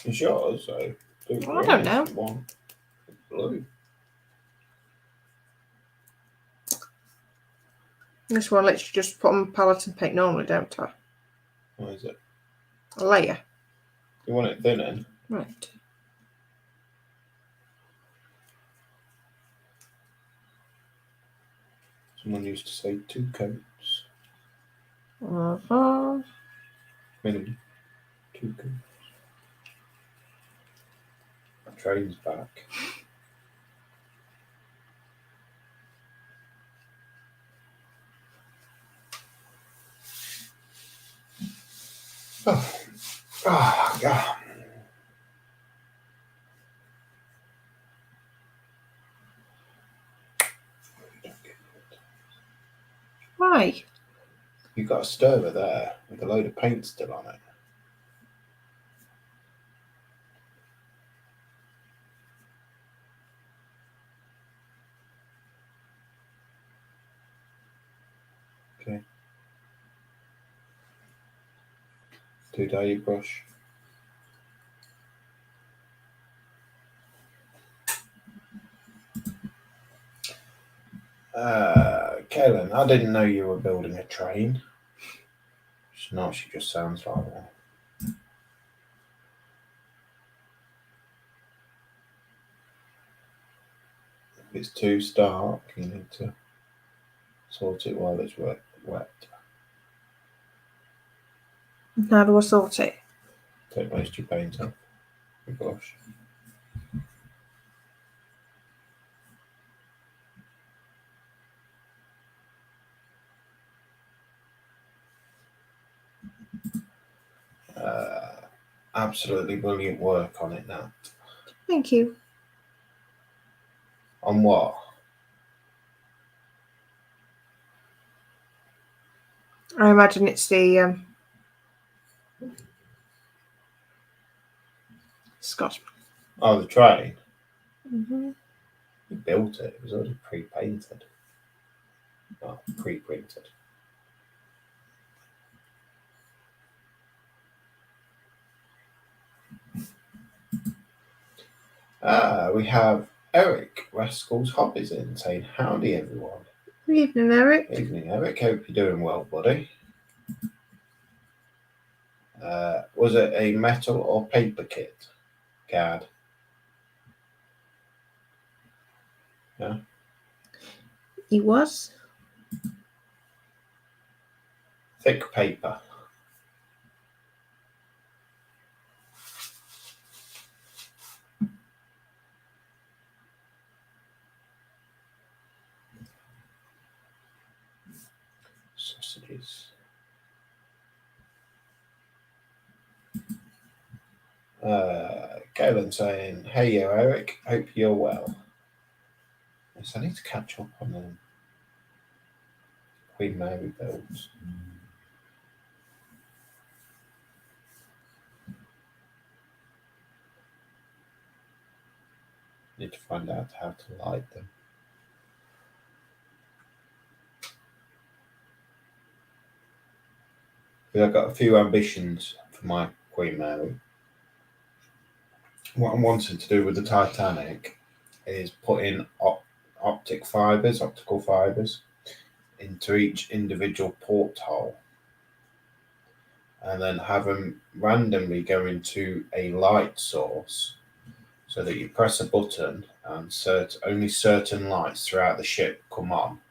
B: It's yours, so do
A: Well, I don't know.
B: if you want. Blue.
A: This one lets you just put on palette and paint normally, don't I?
B: What is it?
A: A layer.
B: You want it thin in?
A: Right.
B: Someone used to say 2 coats.
A: Uh-huh.
B: Minimum 2 coats. Train's back. Oh, God.
A: Why?
B: You've got a stirrer there with a load of paint still on it. Okay. Do dirty brush. Kaylin, I didn't know you were building a train. No, she just sounds like one. If it's too stark, you need to sort it while it's wet.
A: How do I sort it?
B: Don't waste your paint off your brush. Absolutely brilliant work on it now.
A: Thank you.
B: On what?
A: I imagine it's the Scotsman.
B: Oh, the train.
A: Mm-hmm.
B: You built it. It was already pre-painted. Not pre-printed. We have Eric Rascal's Hobbies in saying, howdy everyone.
A: Good evening, Eric.
B: Evening, Eric. Hope you're doing well, buddy. Was it a metal or paper kit? Gad. Yeah.
A: He was.
B: Thick paper. Sausages. Kaylin saying, hey, yo, Eric. Hope you're well. Yes, I need to catch up on them. Queen Mary builds. Need to find out how to light them. But I've got a few ambitions for my Queen Mary. What I'm wanting to do with the Titanic is put in optical fibres, into each individual porthole, and then have them randomly go into a light source, so that you press a button and only certain lights throughout the ship come on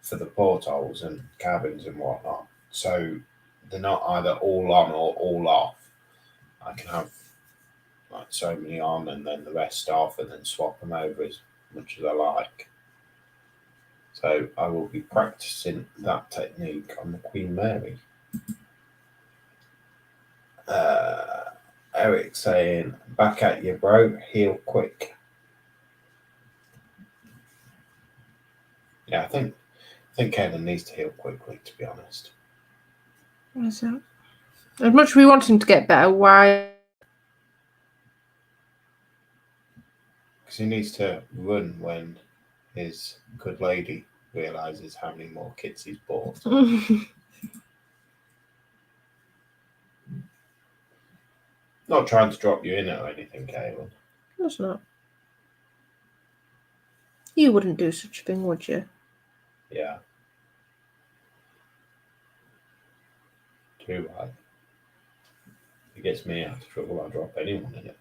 B: for the portholes and cabins and whatnot. So they're not either all on or all off. I can have like so many on and then the rest off, and then swap them over as much as I like. So I will be practicing that technique on the Queen Mary. Eric saying, back at you, bro. Heal quick. Yeah, I think Kaylin needs to heal quickly, to be honest.
A: What's that? As much as we want him to get better, why?
B: Because he needs to run when his good lady realises how many more kits he's bought. Not trying to drop you in or anything, Kaylin.
A: That's not. You wouldn't do such a thing, would you?
B: Yeah. Too right. It gets me out of trouble. I'll drop anyone in it.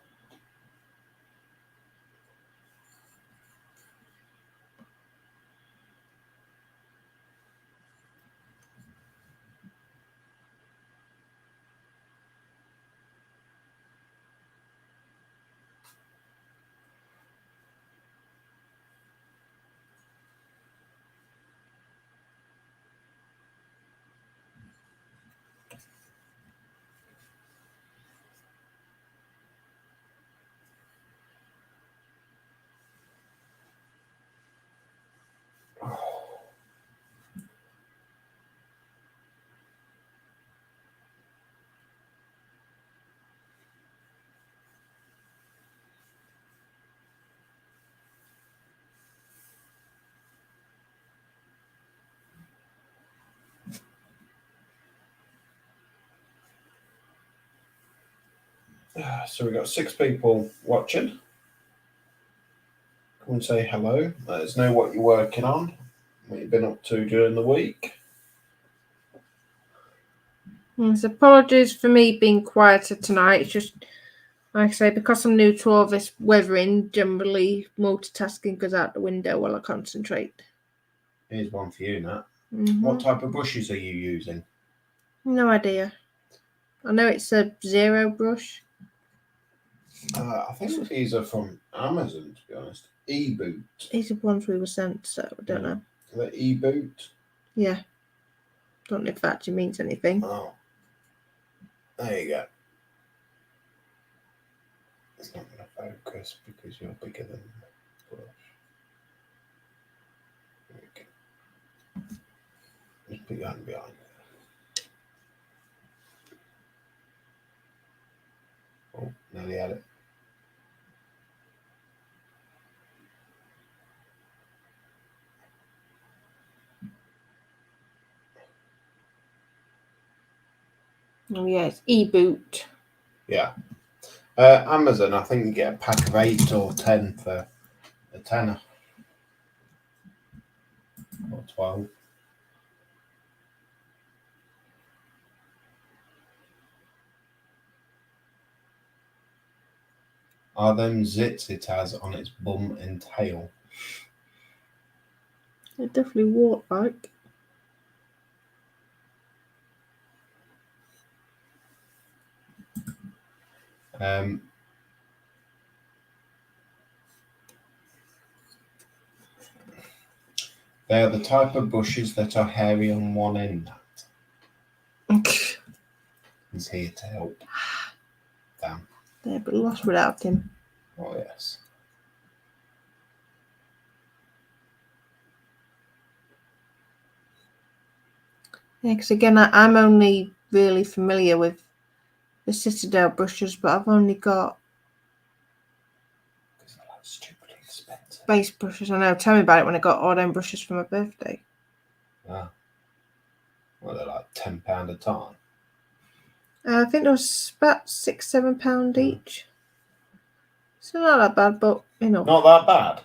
B: So we've got 6 people watching. Come and say hello. Let us know what you're working on, what you've been up to during the week.
A: Apologies for me being quieter tonight. It's just, like I say, because I'm new to all this weathering, generally multitasking goes out the window while I concentrate.
B: Here's one for you, Nat.
A: Mm-hmm.
B: What type of brushes are you using?
A: No idea. I know it's a 0 brush.
B: I think these are from Amazon, to be honest. E-Boot.
A: These are ones we were sent, so I don't know.
B: The E-Boot?
A: Yeah. Don't know if that actually means anything.
B: Oh. There you go. It's not going to focus because you're bigger than the brush. There we go. Just put your hand behind it. Oh, nearly had it.
A: Oh yeah, it's E-Boot.
B: Yeah. Amazon, I think you get a pack of 8 or 10 for a tenner. Or 12. Are them zits it has on its bum and tail?
A: They're definitely wart-like.
B: They are the type of bushes that are hairy on one end. He's here to help. Damn.
A: They're but lost without him.
B: Oh, yes.
A: Yeah, because again, I'm only really familiar with the Citadel brushes, but I've only got
B: Because they're like stupidly expensive.
A: base brushes. I know. Tell me about it when I got all them brushes for my birthday.
B: Ah. Well, they're like £10 a time.
A: I think it was about £6-7 each. So not that bad, but you know.
B: Not that bad.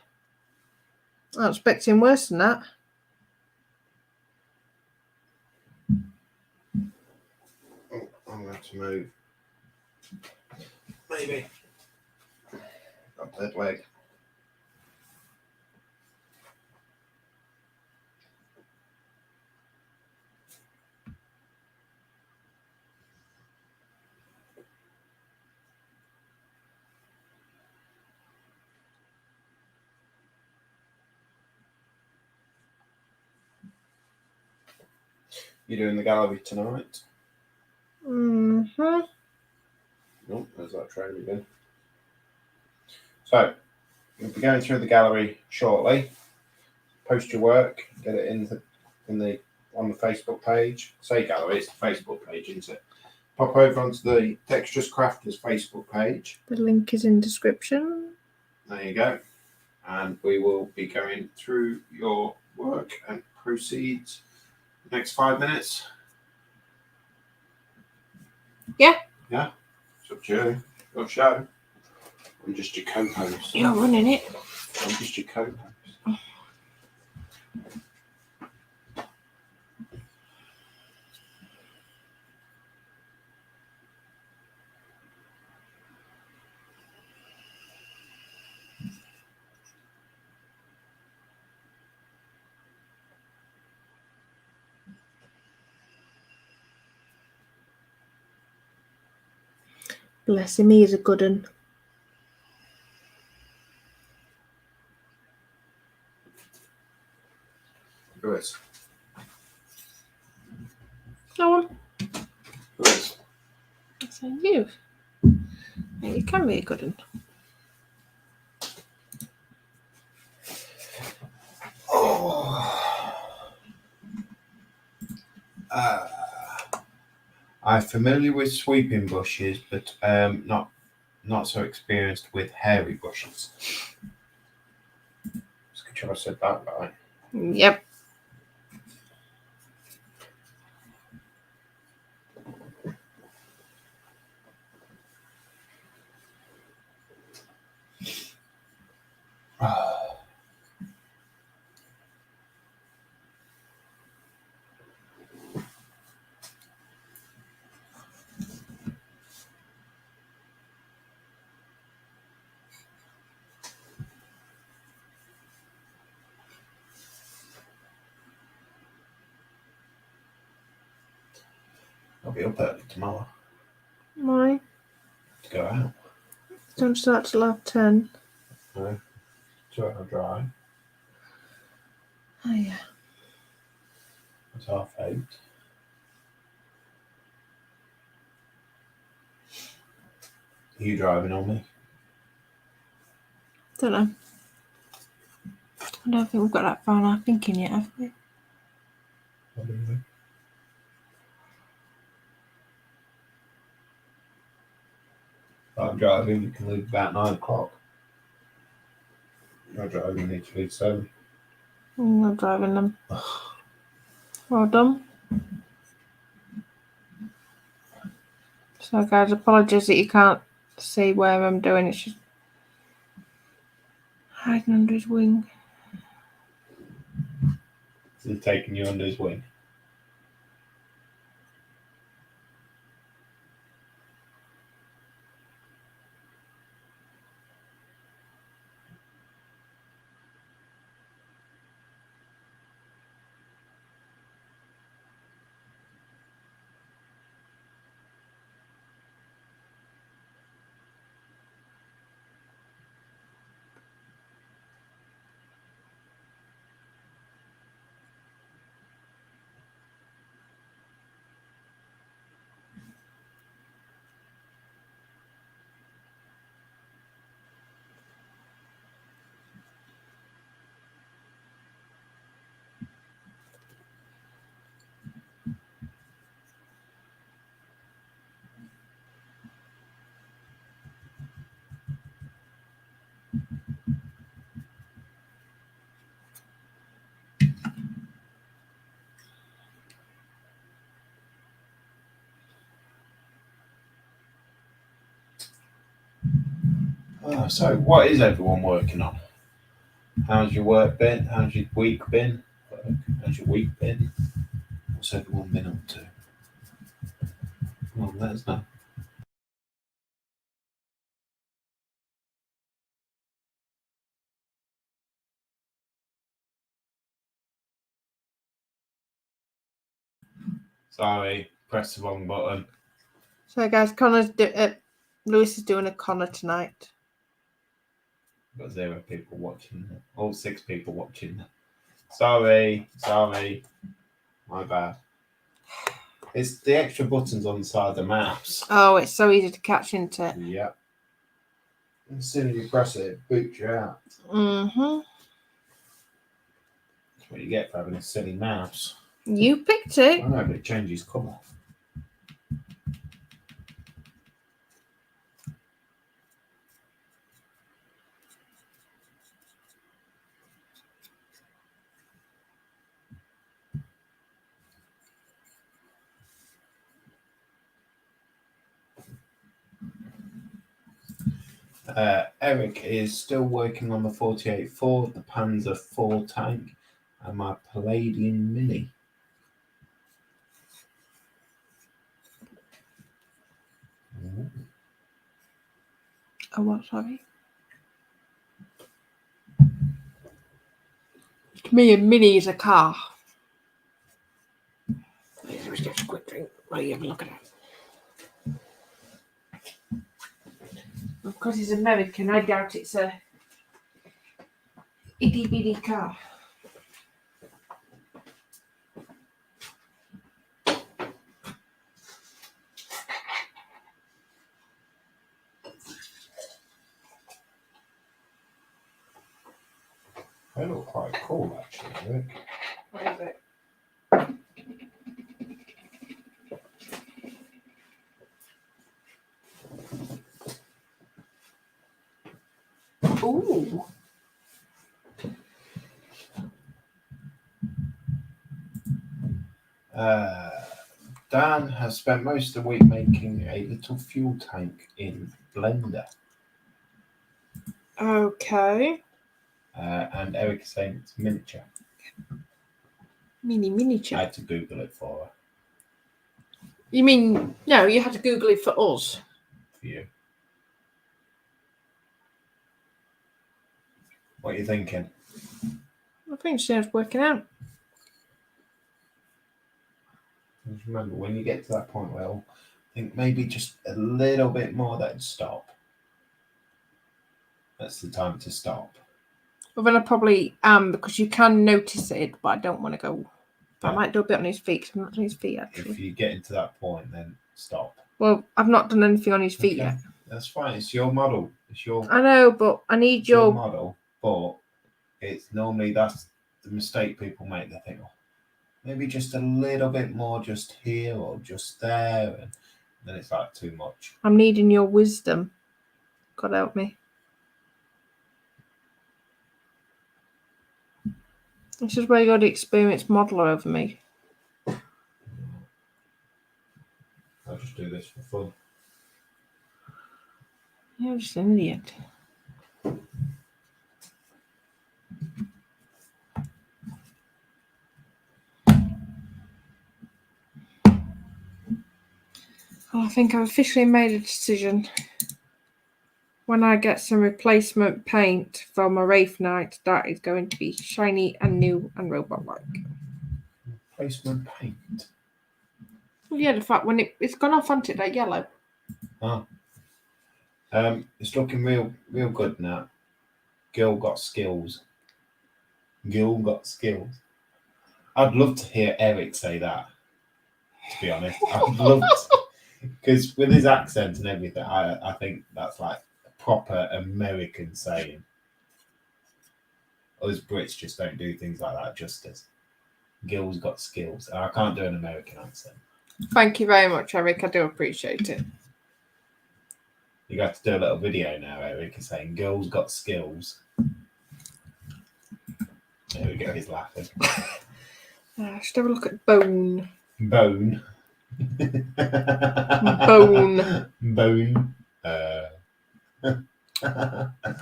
A: I was expecting worse than that.
B: Oh, I'm going to move. Maybe. Got a dead leg. You doing the gallery tonight?
A: Mm-hmm.
B: Nope, there's that tray again. So, we'll be going through the gallery shortly. Post your work, get it on the Facebook page. Say gallery, it's the Facebook page, isn't it? Pop over onto the Dexterous Crafters Facebook page.
A: The link is in description.
B: There you go. And we will be going through your work and proceeds the next 5 minutes.
A: Yeah.
B: Yeah. It's up to you. Your show. I'm just your co-host.
A: You're running it.
B: I'm just your co-host.
A: Bless him, he is a good un.
B: Who is?
A: No one.
B: Who is?
A: I said you. Yeah, you can be a good un.
B: I'm familiar with sweeping brushes, but not so experienced with hairy brushes. Just good job I said that right.
A: Yep.
B: I'll be up early tomorrow
A: Why?
B: to go out.
A: Don't start till 10:30.
B: No, 2 hour drive.
A: Oh yeah.
B: It's 8:30. Are you driving on me?
A: Don't know. I don't think we've got that far in our thinking yet, have we?
B: Probably. If I'm driving, you can leave about 9 o'clock. You're driving, you need to leave 7.
A: I'm not driving them. Well done. So guys, apologies that you can't see where I'm doing. It's just hiding under his wing.
B: He's taking you under his wing. So, what is everyone working on? How's your work been? How's your week been? How's your week been? What's everyone been up to? Well, let us know. Sorry, press the wrong button.
A: So guys, Lewis is doing a Connor tonight.
B: Got 0 people watching. All 6 people watching. Sorry. My bad. It's the extra buttons on the side of the mouse.
A: Oh, it's so easy to catch into it.
B: Yep. As soon as you press it, it boots you out.
A: Mm-hmm.
B: That's what you get for having a silly mouse.
A: You picked it.
B: I know, but it changes colour. Eric is still working on the 48 Ford, the Panzer 4 tank, and my Palladium Mini.
A: Oh, what? Sorry. To me, a Mini is a car. Let's just a quick drink while you have a look at it. Because he's American, I doubt it's a itty bitty car.
B: They look quite cool, actually, Eric.
A: What is it? Ooh.
B: Dan has spent most of the week making a little fuel tank in Blender.
A: Okay.
B: And Eric is saying it's miniature.
A: Miniature.
B: I had to Google it for her.
A: You mean, no, you had to Google it for us.
B: For you. What are you thinking?
A: I think it sounds working out.
B: Just remember, when you get to that point where I think maybe just a little bit more, then stop. That's the time to stop.
A: Well, then I probably am, because you can notice it, but I don't want to go.
B: Yeah.
A: I might do a bit on his feet, because I'm not on his feet, actually.
B: If you get into that point, then stop.
A: Well, I've not done anything on his feet yet.
B: That's fine. It's your model. It's your.
A: I know, but I need your
B: model. But it's normally that's the mistake people make. They think, oh, maybe just a little bit more, just here or just there, and then it's like too much.
A: I'm needing your wisdom. God help me. This is where you got the experienced modeler over me.
B: I'll just do this for fun.
A: You're just an idiot. Well, I think I've officially made a decision. When I get some replacement paint from a Wraith Knight, that is going to be shiny and new and robot-like.
B: Replacement paint.
A: Well, yeah, the fact when it's gone off onto that yellow.
B: Oh. It's looking real good now. Girl got skills. Girl got skills. I'd love to hear Eric say that. To be honest, I'd love to, because with his accent and everything, I think that's like a proper American saying. Us Brits just don't do things like that justice. Gil's got skills, and I can't do an American accent.
A: Thank you very much, Eric. I do appreciate it.
B: You got to do a little video now, Eric, is saying Gil's got skills. There we go, he's laughing.
A: I should have a look at Bone.
B: Bone.
A: Bone.
B: Bone.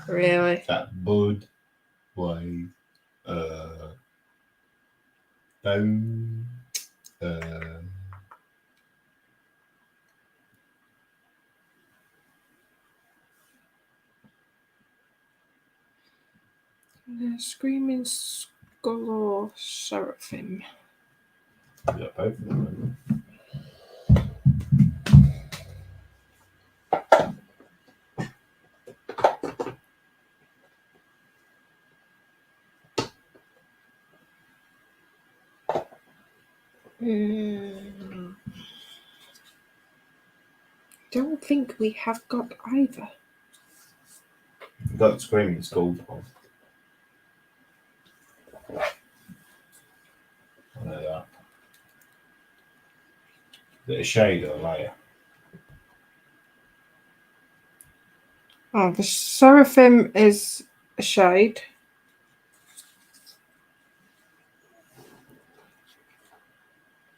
A: Really?
B: That bud. Why? Bone.
A: Screaming Skull or Seraphim?
B: You got both of them.
A: Don't think we have got either.
B: You got the Screaming Skull one. I know that. Is it a shade or a layer?
A: Oh, the Seraphim is a shade.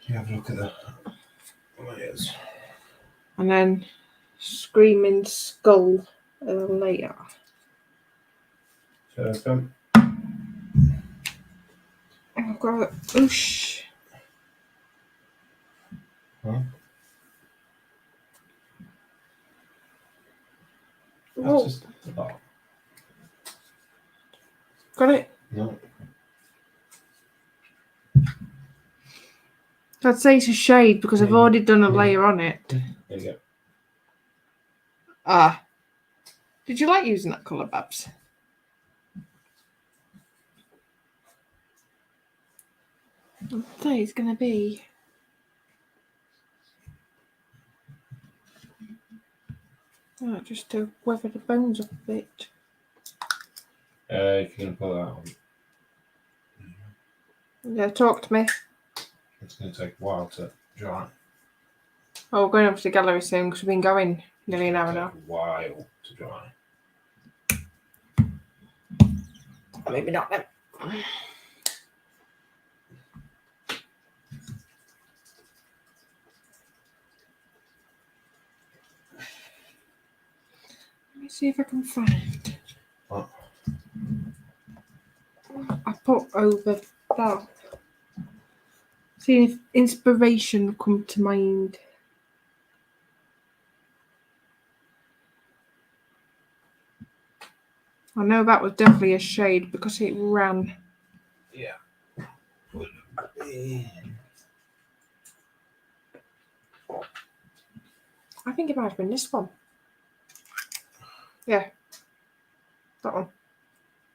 B: You have a look at the layers.
A: And then Screaming Skull, a layer.
B: Seraphim.
A: I've got oosh.
B: Huh?
A: Oh,
B: That's just
A: got it?
B: No.
A: I'd say it's a shade because I've already done a layer on it.
B: There you go.
A: Ah. Did you like using that colour, Babs? I think it's going to be... Oh, just to weather the bones up a bit.
B: If you're going to put that on,
A: Yeah, talk to me.
B: it's going to take a while to dry.
A: Oh, we're going up to the gallery soon because we've been going nearly an hour now.
B: Take a while to dry.
A: Maybe not then. Let me see if I can find.
B: What?
A: I put over that. See if inspiration come to mind. I know that was definitely a shade because it ran.
B: Yeah.
A: I think it might have been this one. Yeah. That one.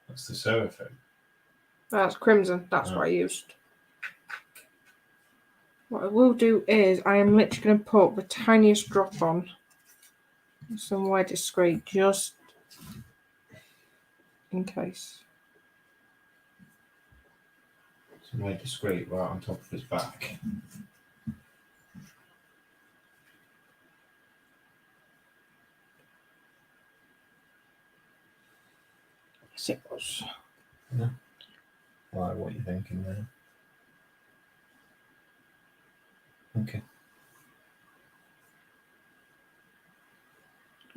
B: That's the seraphim.
A: That's crimson. That's what I used. What I will do is I am literally going to put the tiniest drop on. Somewhere discreet, just in case.
B: Somewhere discreet, right on top of his back.
A: Yes, it was.
B: Yeah. Why? What are you thinking there? Okay.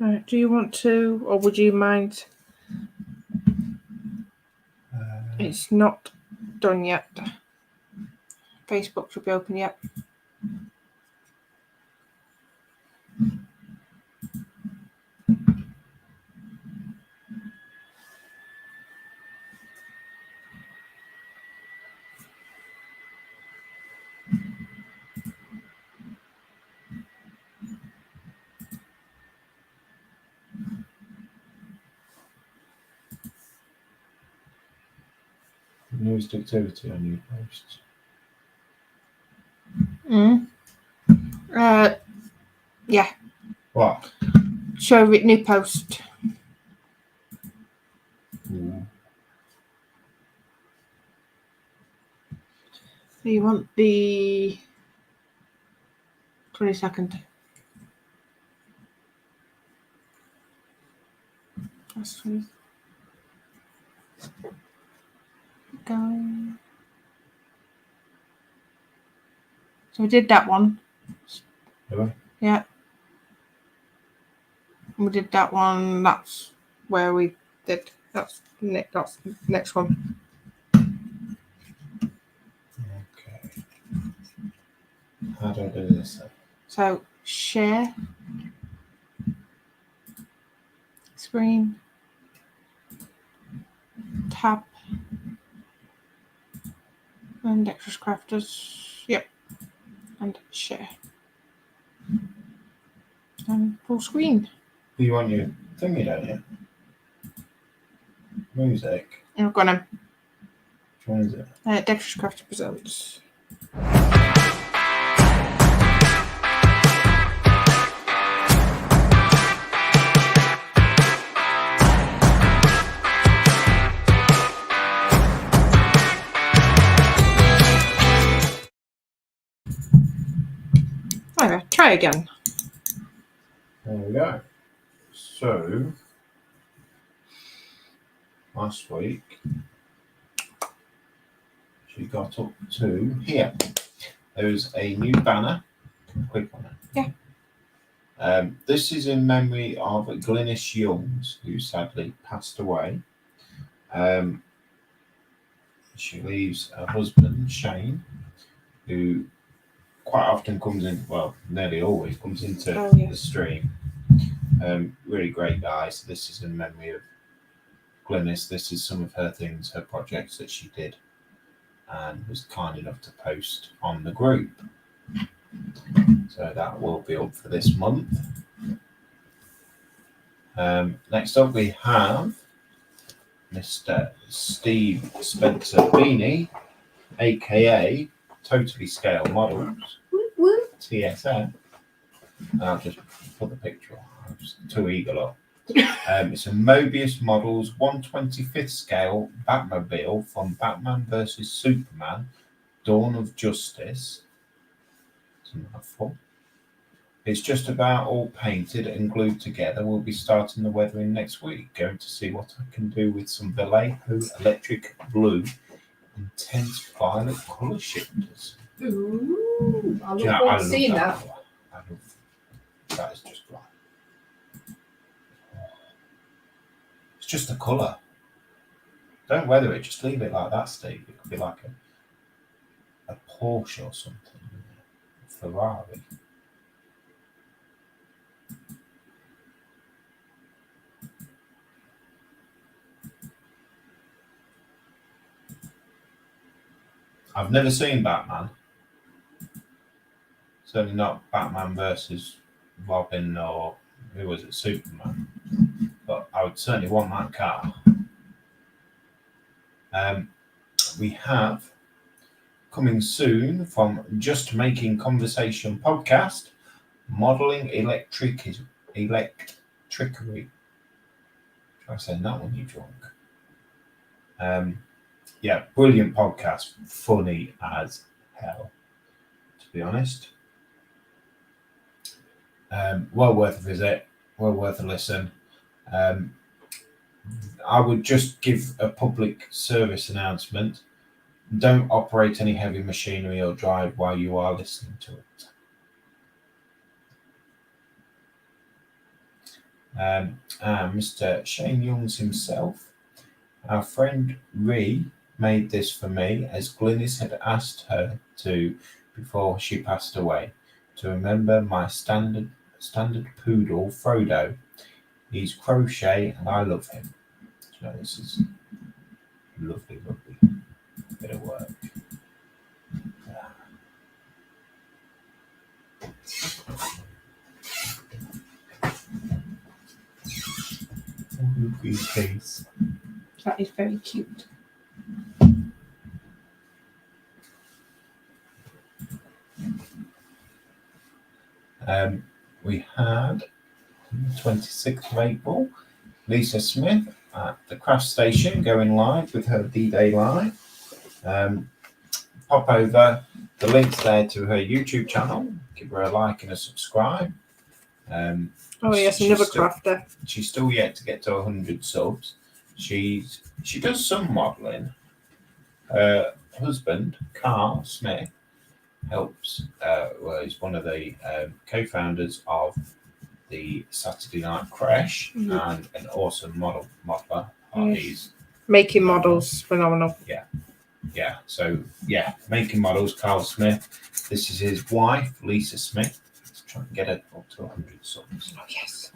A: Right, do you want to, or would you mind? It's not done yet. Facebook should be open yet.
B: Newest activity on your posts.
A: Yeah.
B: What?
A: Show it new post. So you want the 22nd. That's 20. Go. So we did that one.
B: Really?
A: Yeah. We did that one. That's where we did. That's next one.
B: Okay. How do I do this then?
A: So share screen, tab, and Dexterous Crafters. Yep. And share. And full screen.
B: You want your thingy, don't you? Music.
A: I've got them.
B: Which one is it?
A: Dexterous Crafter Presents. Anyway, try again.
B: There we go. So, last week, she got up to here. There's a new banner. Click on it.
A: Yeah.
B: This is in memory of Glynis Youngs, who sadly passed away. She leaves her husband, Shane, who quite often comes in, well, nearly always comes into the stream. Really great guy. So this is in memory of Glynis. This is some of her things, her projects that she did and was kind enough to post on the group. So that will be up for this month. Next up we have Mr. Steve Spencer Beanie, aka Totally Scale Models, TSM. I'll just put the picture on. I'm just too eager up. It's a Mobius Models 1/25th scale Batmobile from Batman vs Superman: Dawn of Justice. It's a mouthful. It's just about all painted and glued together. We'll be starting the weathering next week. Going to see what I can do with some Vallejo electric blue intense violet colour shifters.
A: Ooh, I look forward to seeing that.
B: That is just right. It's just a colour. Don't weather it, just leave it like that, Steve. It could be like a Porsche or something. A Ferrari. I've never seen Batman. Certainly not Batman versus Robin or who was it, Superman. But I would certainly want that car. We have coming soon from Just Making Conversation podcast, modelling electricity. Try saying that when you're drunk. Yeah, brilliant podcast, funny as hell, to be honest. Well worth a visit, well worth a listen. I would just give a public service announcement. Don't operate any heavy machinery or drive while you are listening to it. Mr. Shane Youngs himself, our friend Ree made this for me as Glynis had asked her to before she passed away, to remember my standard poodle Frodo. He's crochet and I love him. So this is lovely bit of work. Case.
A: That is very cute.
B: We had 26th of April, Lisa Smith at the craft station going live with her D-Day Live. Pop over, the link's there to her YouTube channel. Give her a like and a subscribe.
A: Oh yes, another crafter.
B: She's still yet to get to 100 subs. She does some modelling. Her husband, Carl Smith, helps. He's one of the co-founders of the Saturday Night Crash and an awesome modeler. He's
A: making models, phenomenal.
B: Yeah. So making models. Carl Smith. This is his wife, Lisa Smith. Let's try and get her up to 100 subs.
A: Oh yes.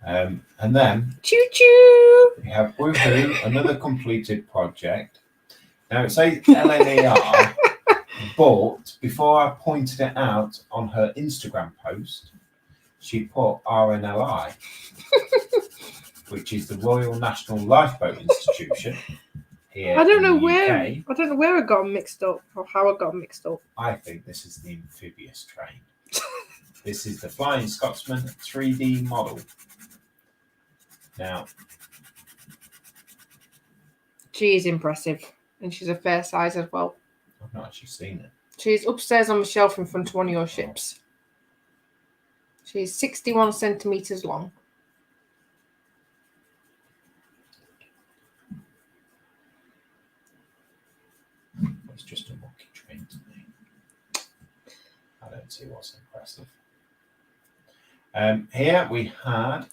B: And then
A: Choo choo.
B: we have Woohoo, another completed project. Now it says LNER, but before I pointed it out on her Instagram post, she put RNLI, which is the Royal National Lifeboat Institution here.
A: I don't know
B: in the
A: where.
B: UK.
A: I don't know where I got them mixed up or how I got them mixed up.
B: I think this is the amphibious train. This is the Flying Scotsman 3D model. Now,
A: she is impressive, and she's a fair size as well.
B: I've not actually seen it.
A: She's upstairs on the shelf in front of one of your ships. She's 61 centimeters long.
B: It's just a monkey train to me. I don't see what's impressive. Here we had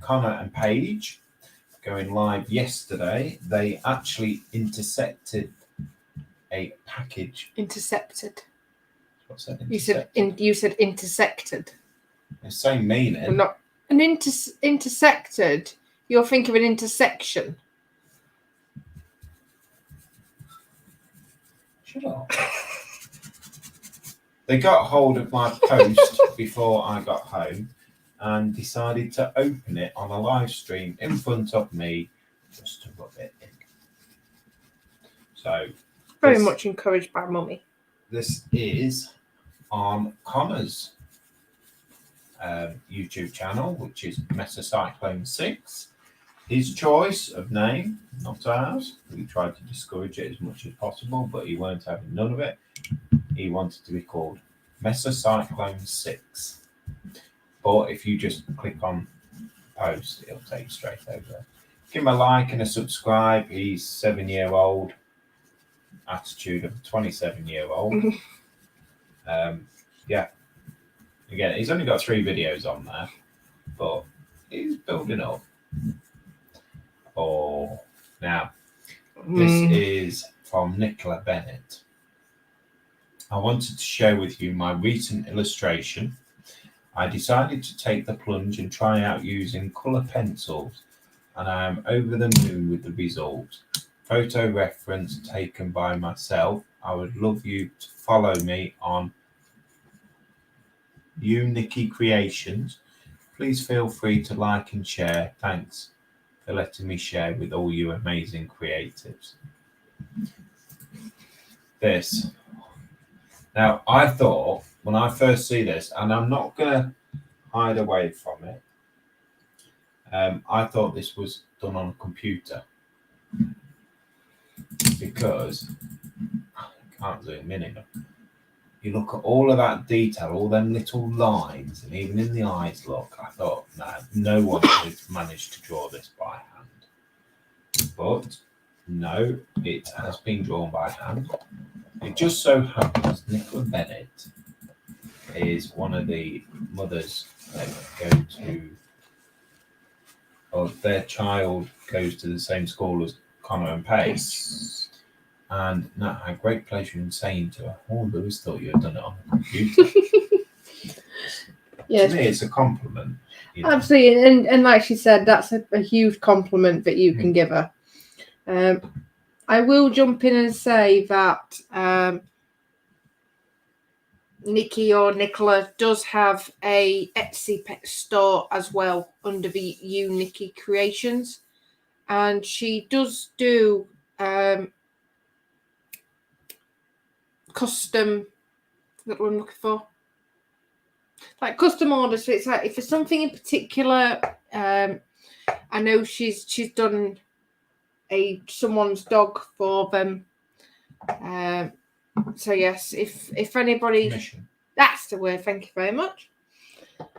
B: Connor and Paige going live yesterday. They actually intercepted a package.
A: Intercepted.
B: What's that?
A: You said intersected.
B: The same meaning.
A: But not an intersected. You're thinking of an intersection.
B: Shut up. They got hold of my post before I got home and decided to open it on a live stream in front of me just to rub it in. So
A: very much encouraged by Mummy.
B: This is on Connor's YouTube channel, which is Mesa Cyclone 6. His choice of name, not ours. We tried to discourage it as much as possible, but he weren't having none of it. He wanted to be called Mesa Cyclone 6. But if you just click on post, it'll take you straight over. Give him a like and a subscribe. He's 7-year-old. Attitude of a 27-year-old. Yeah. Again, he's only got 3 videos on there, but he's building up. Oh, now this is from Nicola Bennett. I wanted to share with you my recent illustration. I decided to take the plunge and try out using colour pencils, and I am over the moon with the result. Photo reference taken by myself. I would love you to follow me on You Nikki Creations. Please feel free to like and share. Thanks for letting me share with all you amazing creatives. This. Now, I thought when I first see this, and I'm not going to hide away from it, I thought this was done on a computer because I can't zoom in enough. You look at all of that detail, all them little lines, and even in the eyes look, I thought, no one has managed to draw this by hand. But no, it has been drawn by hand. It just so happens Nicola Bennett is one of the mothers that go to, or their child goes to the same school as Connor and Pace. And Nat had great pleasure in saying to her, "Oh, Lewis thought you had done it on a computer."
A: Yes,
B: to me, it's a compliment.
A: Absolutely, and like she said, that's a huge compliment that you can give her. I will jump in and say that Nikki or Nicola does have a Etsy store as well under the You Nikki Creations, and she does do custom. That's what I'm looking for. Like custom orders. So it's like if there's something in particular, I know she's done someone's dog for them. So yes, if anybody, that's the word. Thank you very much.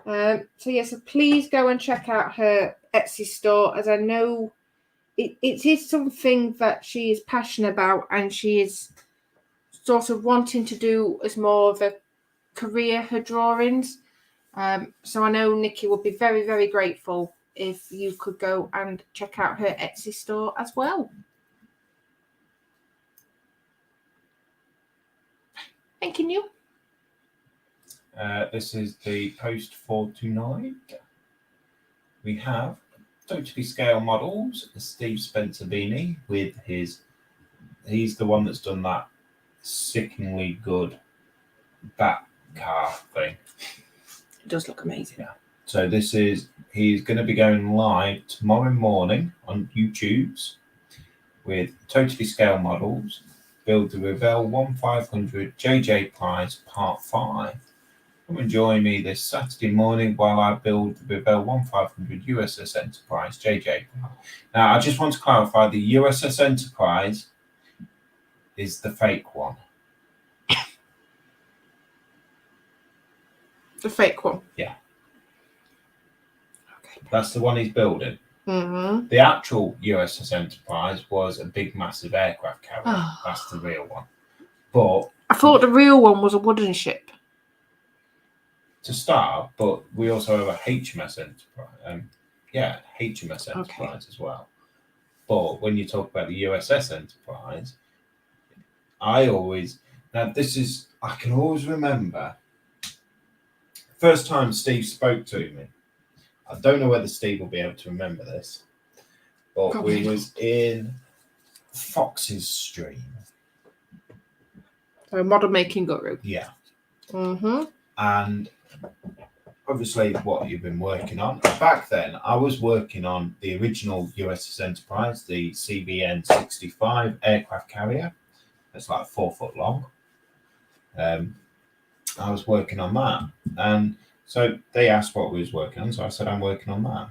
A: So yes, so please go and check out her Etsy store, as I know it is something that she is passionate about, and she is sort of wanting to do as more of a career, her drawings. So I know Nikki would be very, very grateful if you could go and check out her Etsy store as well. Thank you.
B: This is the post for tonight. We have Totally Scale Models, Steve Spencer Beanie with he's the one that's done that sickeningly good bat car thing.
A: It does look amazing.
B: Yeah. So he's going to be going live tomorrow morning on YouTube's with Totally Scale Models, build the Revell 1500 JJ Prize Part 5. Come and join me this Saturday morning while I build the Revell 1500 USS Enterprise JJ. Now, I just want to clarify, the USS Enterprise is the fake one.
A: The fake one?
B: Yeah.
A: Okay.
B: That's the one he's building.
A: Mm-hmm.
B: The actual USS Enterprise was a big, massive aircraft carrier. That's the real one. But
A: I thought the real one was a wooden ship.
B: To start, but we also have a HMS Enterprise. HMS Enterprise as well. But when you talk about the USS Enterprise, I can always remember first time Steve spoke to me. I don't know whether Steve will be able to remember this, but
A: Probably.
B: We was in Fox's stream.
A: So model making guru.
B: Yeah.
A: Mm-hmm.
B: And obviously what you've been working on. Back then, I was working on the original USS Enterprise, the CVN 65 aircraft carrier. It's like 4 foot long. I was working on that. And so they asked what we was working on. So I said, I'm working on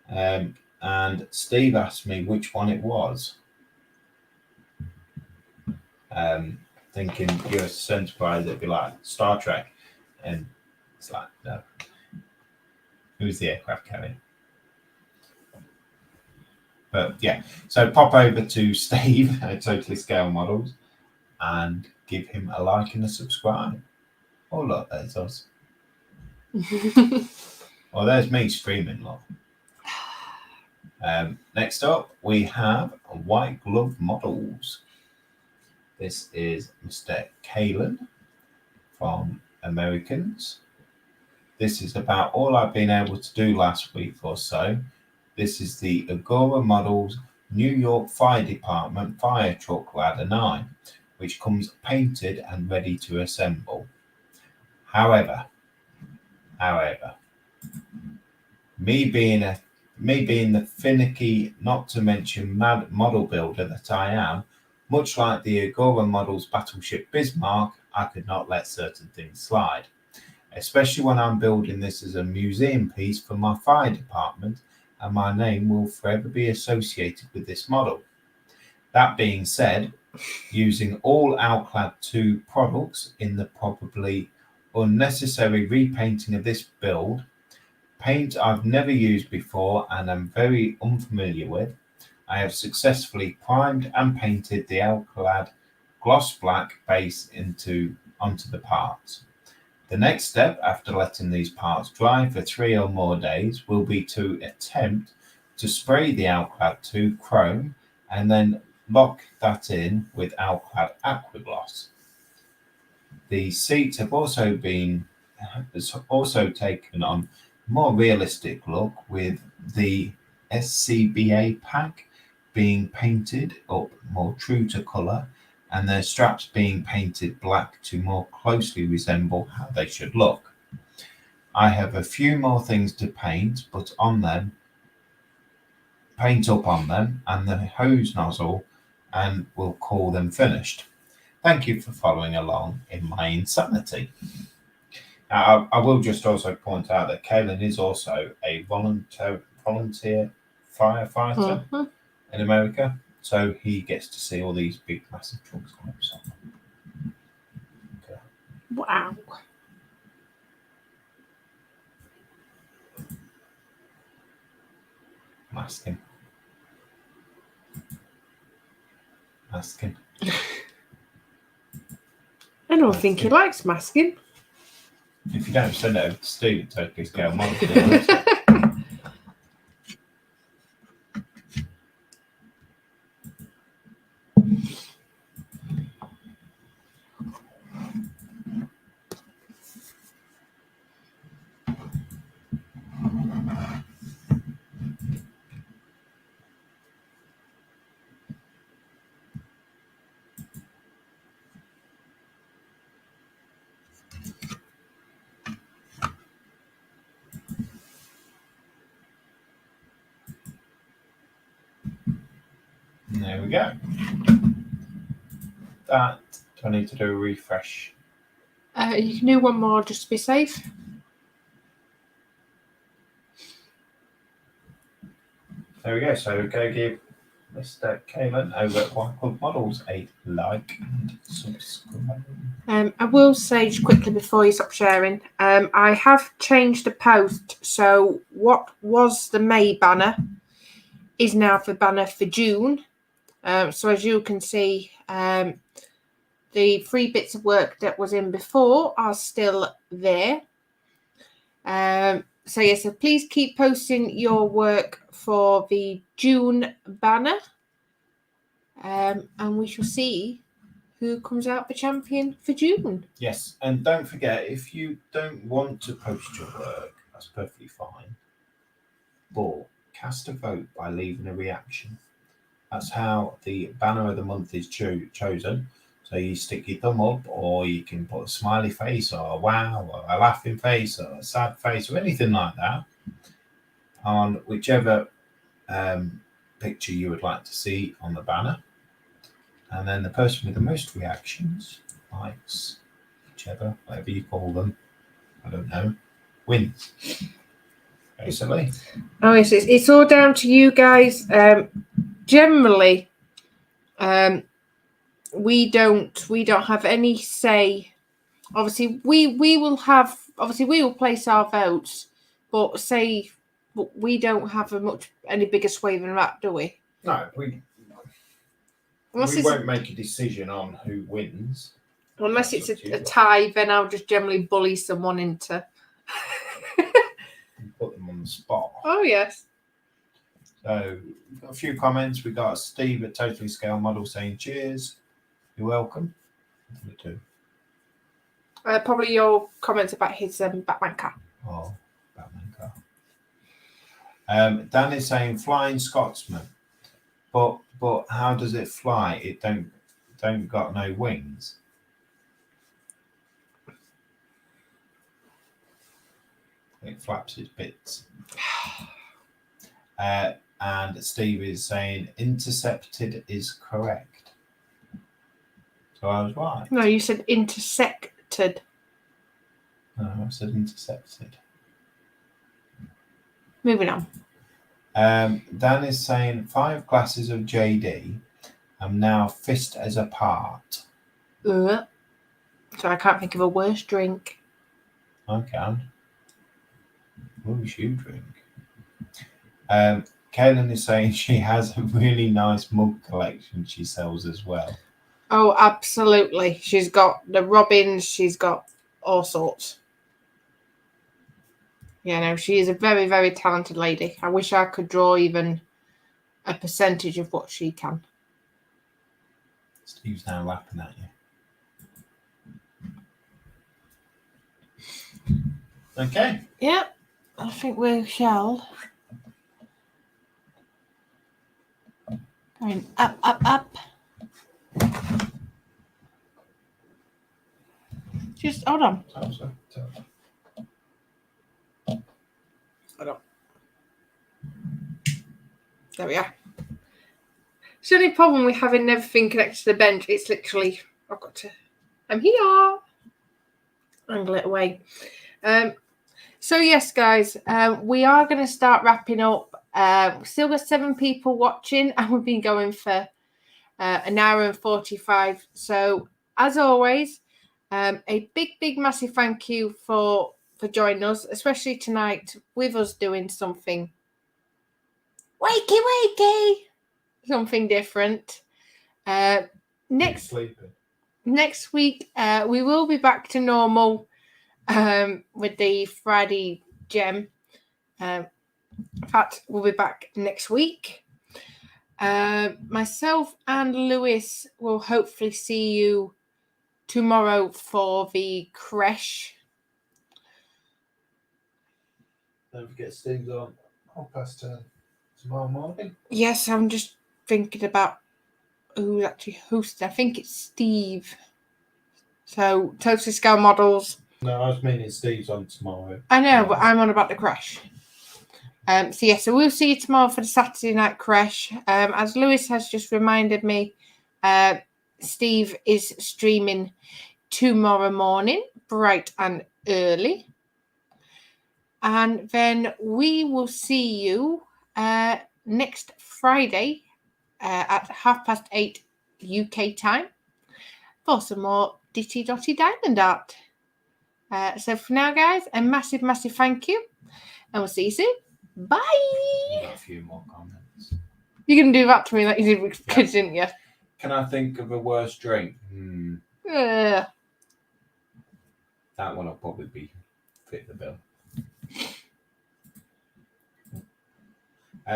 B: that. And Steve asked me which one it was. Thinking USS Enterprise, it'd be like Star Trek. And it's like, no. Who's the aircraft carrier? But yeah, so pop over to Steve at Totally Scale Models and give him a like and a subscribe. Oh, look, there's us. Well, there's me streaming, look. Next up, we have White Glove Models. This is Mr. Kalen from Americans. This is about all I've been able to do last week or so. This is the Agora Models New York Fire Department Fire Truck Ladder 9, which comes painted and ready to assemble. However, me being the finicky, not to mention mad model builder that I am, much like the Agora Models Battleship Bismarck, I could not let certain things slide, especially when I'm building this as a museum piece for my fire department, and my name will forever be associated with this model. That being said, using all Alclad 2 products in the probably unnecessary repainting of this build, paint I've never used before and am very unfamiliar with, I have successfully primed and painted the Alclad gloss black base onto the parts. The next step, after letting these parts dry for 3 or more days, will be to attempt to spray the Alclad 2 chrome and then lock that in with Alclad Aqua Gloss. The seats have also taken on a more realistic look, with the SCBA pack being painted up more true to colour and their straps being painted black to more closely resemble how they should look. I have a few more things to paint up on them and the hose nozzle, and will call them finished. Thank you for following along in my insanity. Now, I will just also point out that Kaylin is also a volunteer firefighter in America, so he gets to see all these big, massive trucks close up. Okay.
A: Wow.
B: Masking.
A: I don't think he likes masking.
B: If you don't send it over to Steve at Totally Scale Model. There we go. That, do I need to do a refresh?
A: You can do one more just to be safe.
B: There we go. So go give Mr. Kaylin over at White Club Models a like and subscribe.
A: I will say just quickly before you stop sharing, I have changed the post. So what was the May banner is now the banner for June. So as you can see, the 3 bits of work that was in before are still there. So yes, so please keep posting your work for the June banner. And we shall see who comes out the champion for June.
B: Yes, and don't forget, if you don't want to post your work, that's perfectly fine. But cast a vote by leaving a reaction. That's how the banner of the month is chosen. So you stick your thumb up, or you can put a smiley face, or a wow, or a laughing face, or a sad face, or anything like that on whichever picture you would like to see on the banner. And then the person with the most reactions, likes, whichever, whatever you call them, I don't know, wins. Basically.
A: Oh, yes, it's all down to you guys. Generally, we don't have any say. Obviously, we will place our votes, but we don't have any bigger sway than that, do we?
B: No, we won't make a decision on who wins.
A: Unless it's a tie, then I'll just generally bully someone into.
B: Put them on the spot.
A: Oh, yes.
B: So, we've got a few comments. We've got Steve at Totally Scale Model saying cheers. You're welcome. Me too.
A: Probably your comments about his Batman car.
B: Oh, Batman car. Dan is saying Flying Scotsman. But how does it fly? It don't got no wings. It flaps its bits. And Steve is saying intercepted is correct. So I was right.
A: No, you said intersected.
B: No, I said intercepted.
A: Moving on.
B: Dan is saying 5 glasses of JD. I'm now fist as apart.
A: So I can't think of a worse drink.
B: I can. What would you drink? Kaylin is saying she has a really nice mug collection she sells as well.
A: Oh, absolutely. She's got the robins. She's got all sorts. Yeah, no, she is a very, very talented lady. I wish I could draw even a percentage of what she can.
B: Steve's now laughing at you. Okay.
A: Yep, I think we shall. Going up, up, up. Just hold on. Hold on. There we are. It's the only problem with having everything connected to the bench. It's literally, I'm here. Angle it away. So yes, guys, we are going to start wrapping up. Still got 7 people watching, and we've been going for an hour and 45. So as always, a big, massive thank you for joining us, especially tonight with us doing something wakey, something different. Next week, we will be back to normal with the Friday gem. In fact, we'll be back next week. Myself and Lewis will hopefully see you tomorrow for the creche.
B: Don't forget Steve's on 10:30 tomorrow morning.
A: Yes, I'm just thinking about who actually hosted. I think it's Steve. So, Total Scale Models.
B: No, I was meaning Steve's on tomorrow.
A: I know, but I'm on about the creche. So we'll see you tomorrow for the Saturday night creche. As Lewis has just reminded me, Steve is streaming tomorrow morning, bright and early. And then we will see you next Friday at 8:30 UK time for some more Ditty Dotty Diamond art. So for now, guys, a massive thank you. And we'll see you soon. Bye.
B: You got a few more comments.
A: You can do that to me like you did with kids, didn't you?
B: Can I think of a worse drink?
A: Yeah.
B: That one will probably fit the bill.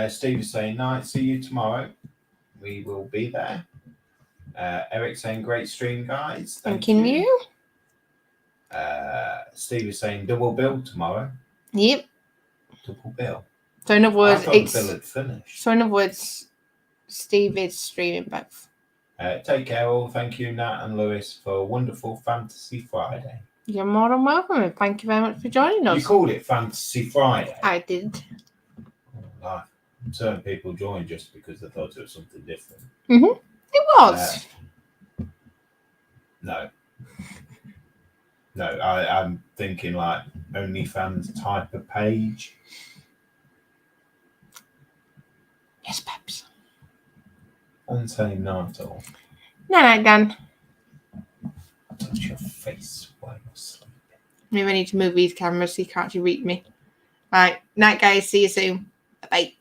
B: Steve is saying, night, see you tomorrow. We will be there. Eric saying, great stream, guys. Thank you. Steve is saying, double bill tomorrow.
A: Yep.
B: Double bill.
A: So in other words,
B: the bill had finished.
A: So in other words, Steve is streaming both.
B: Take care all. Thank you, Nat and Lewis, for a wonderful Fantasy Friday.
A: You're more than welcome. Thank you very much for joining us.
B: You called it Fantasy Friday.
A: I did.
B: Certain people joined just because they thought it was something different.
A: Mm-hmm. It was.
B: No, I'm thinking like OnlyFans type of page.
A: Yes, perhaps.
B: I'm saying no at all.
A: Night, Dan.
B: Touch your face while you're sleeping.
A: Maybe I need to move these cameras so you can't actually read me. Right. Night, guys. See you soon. Bye.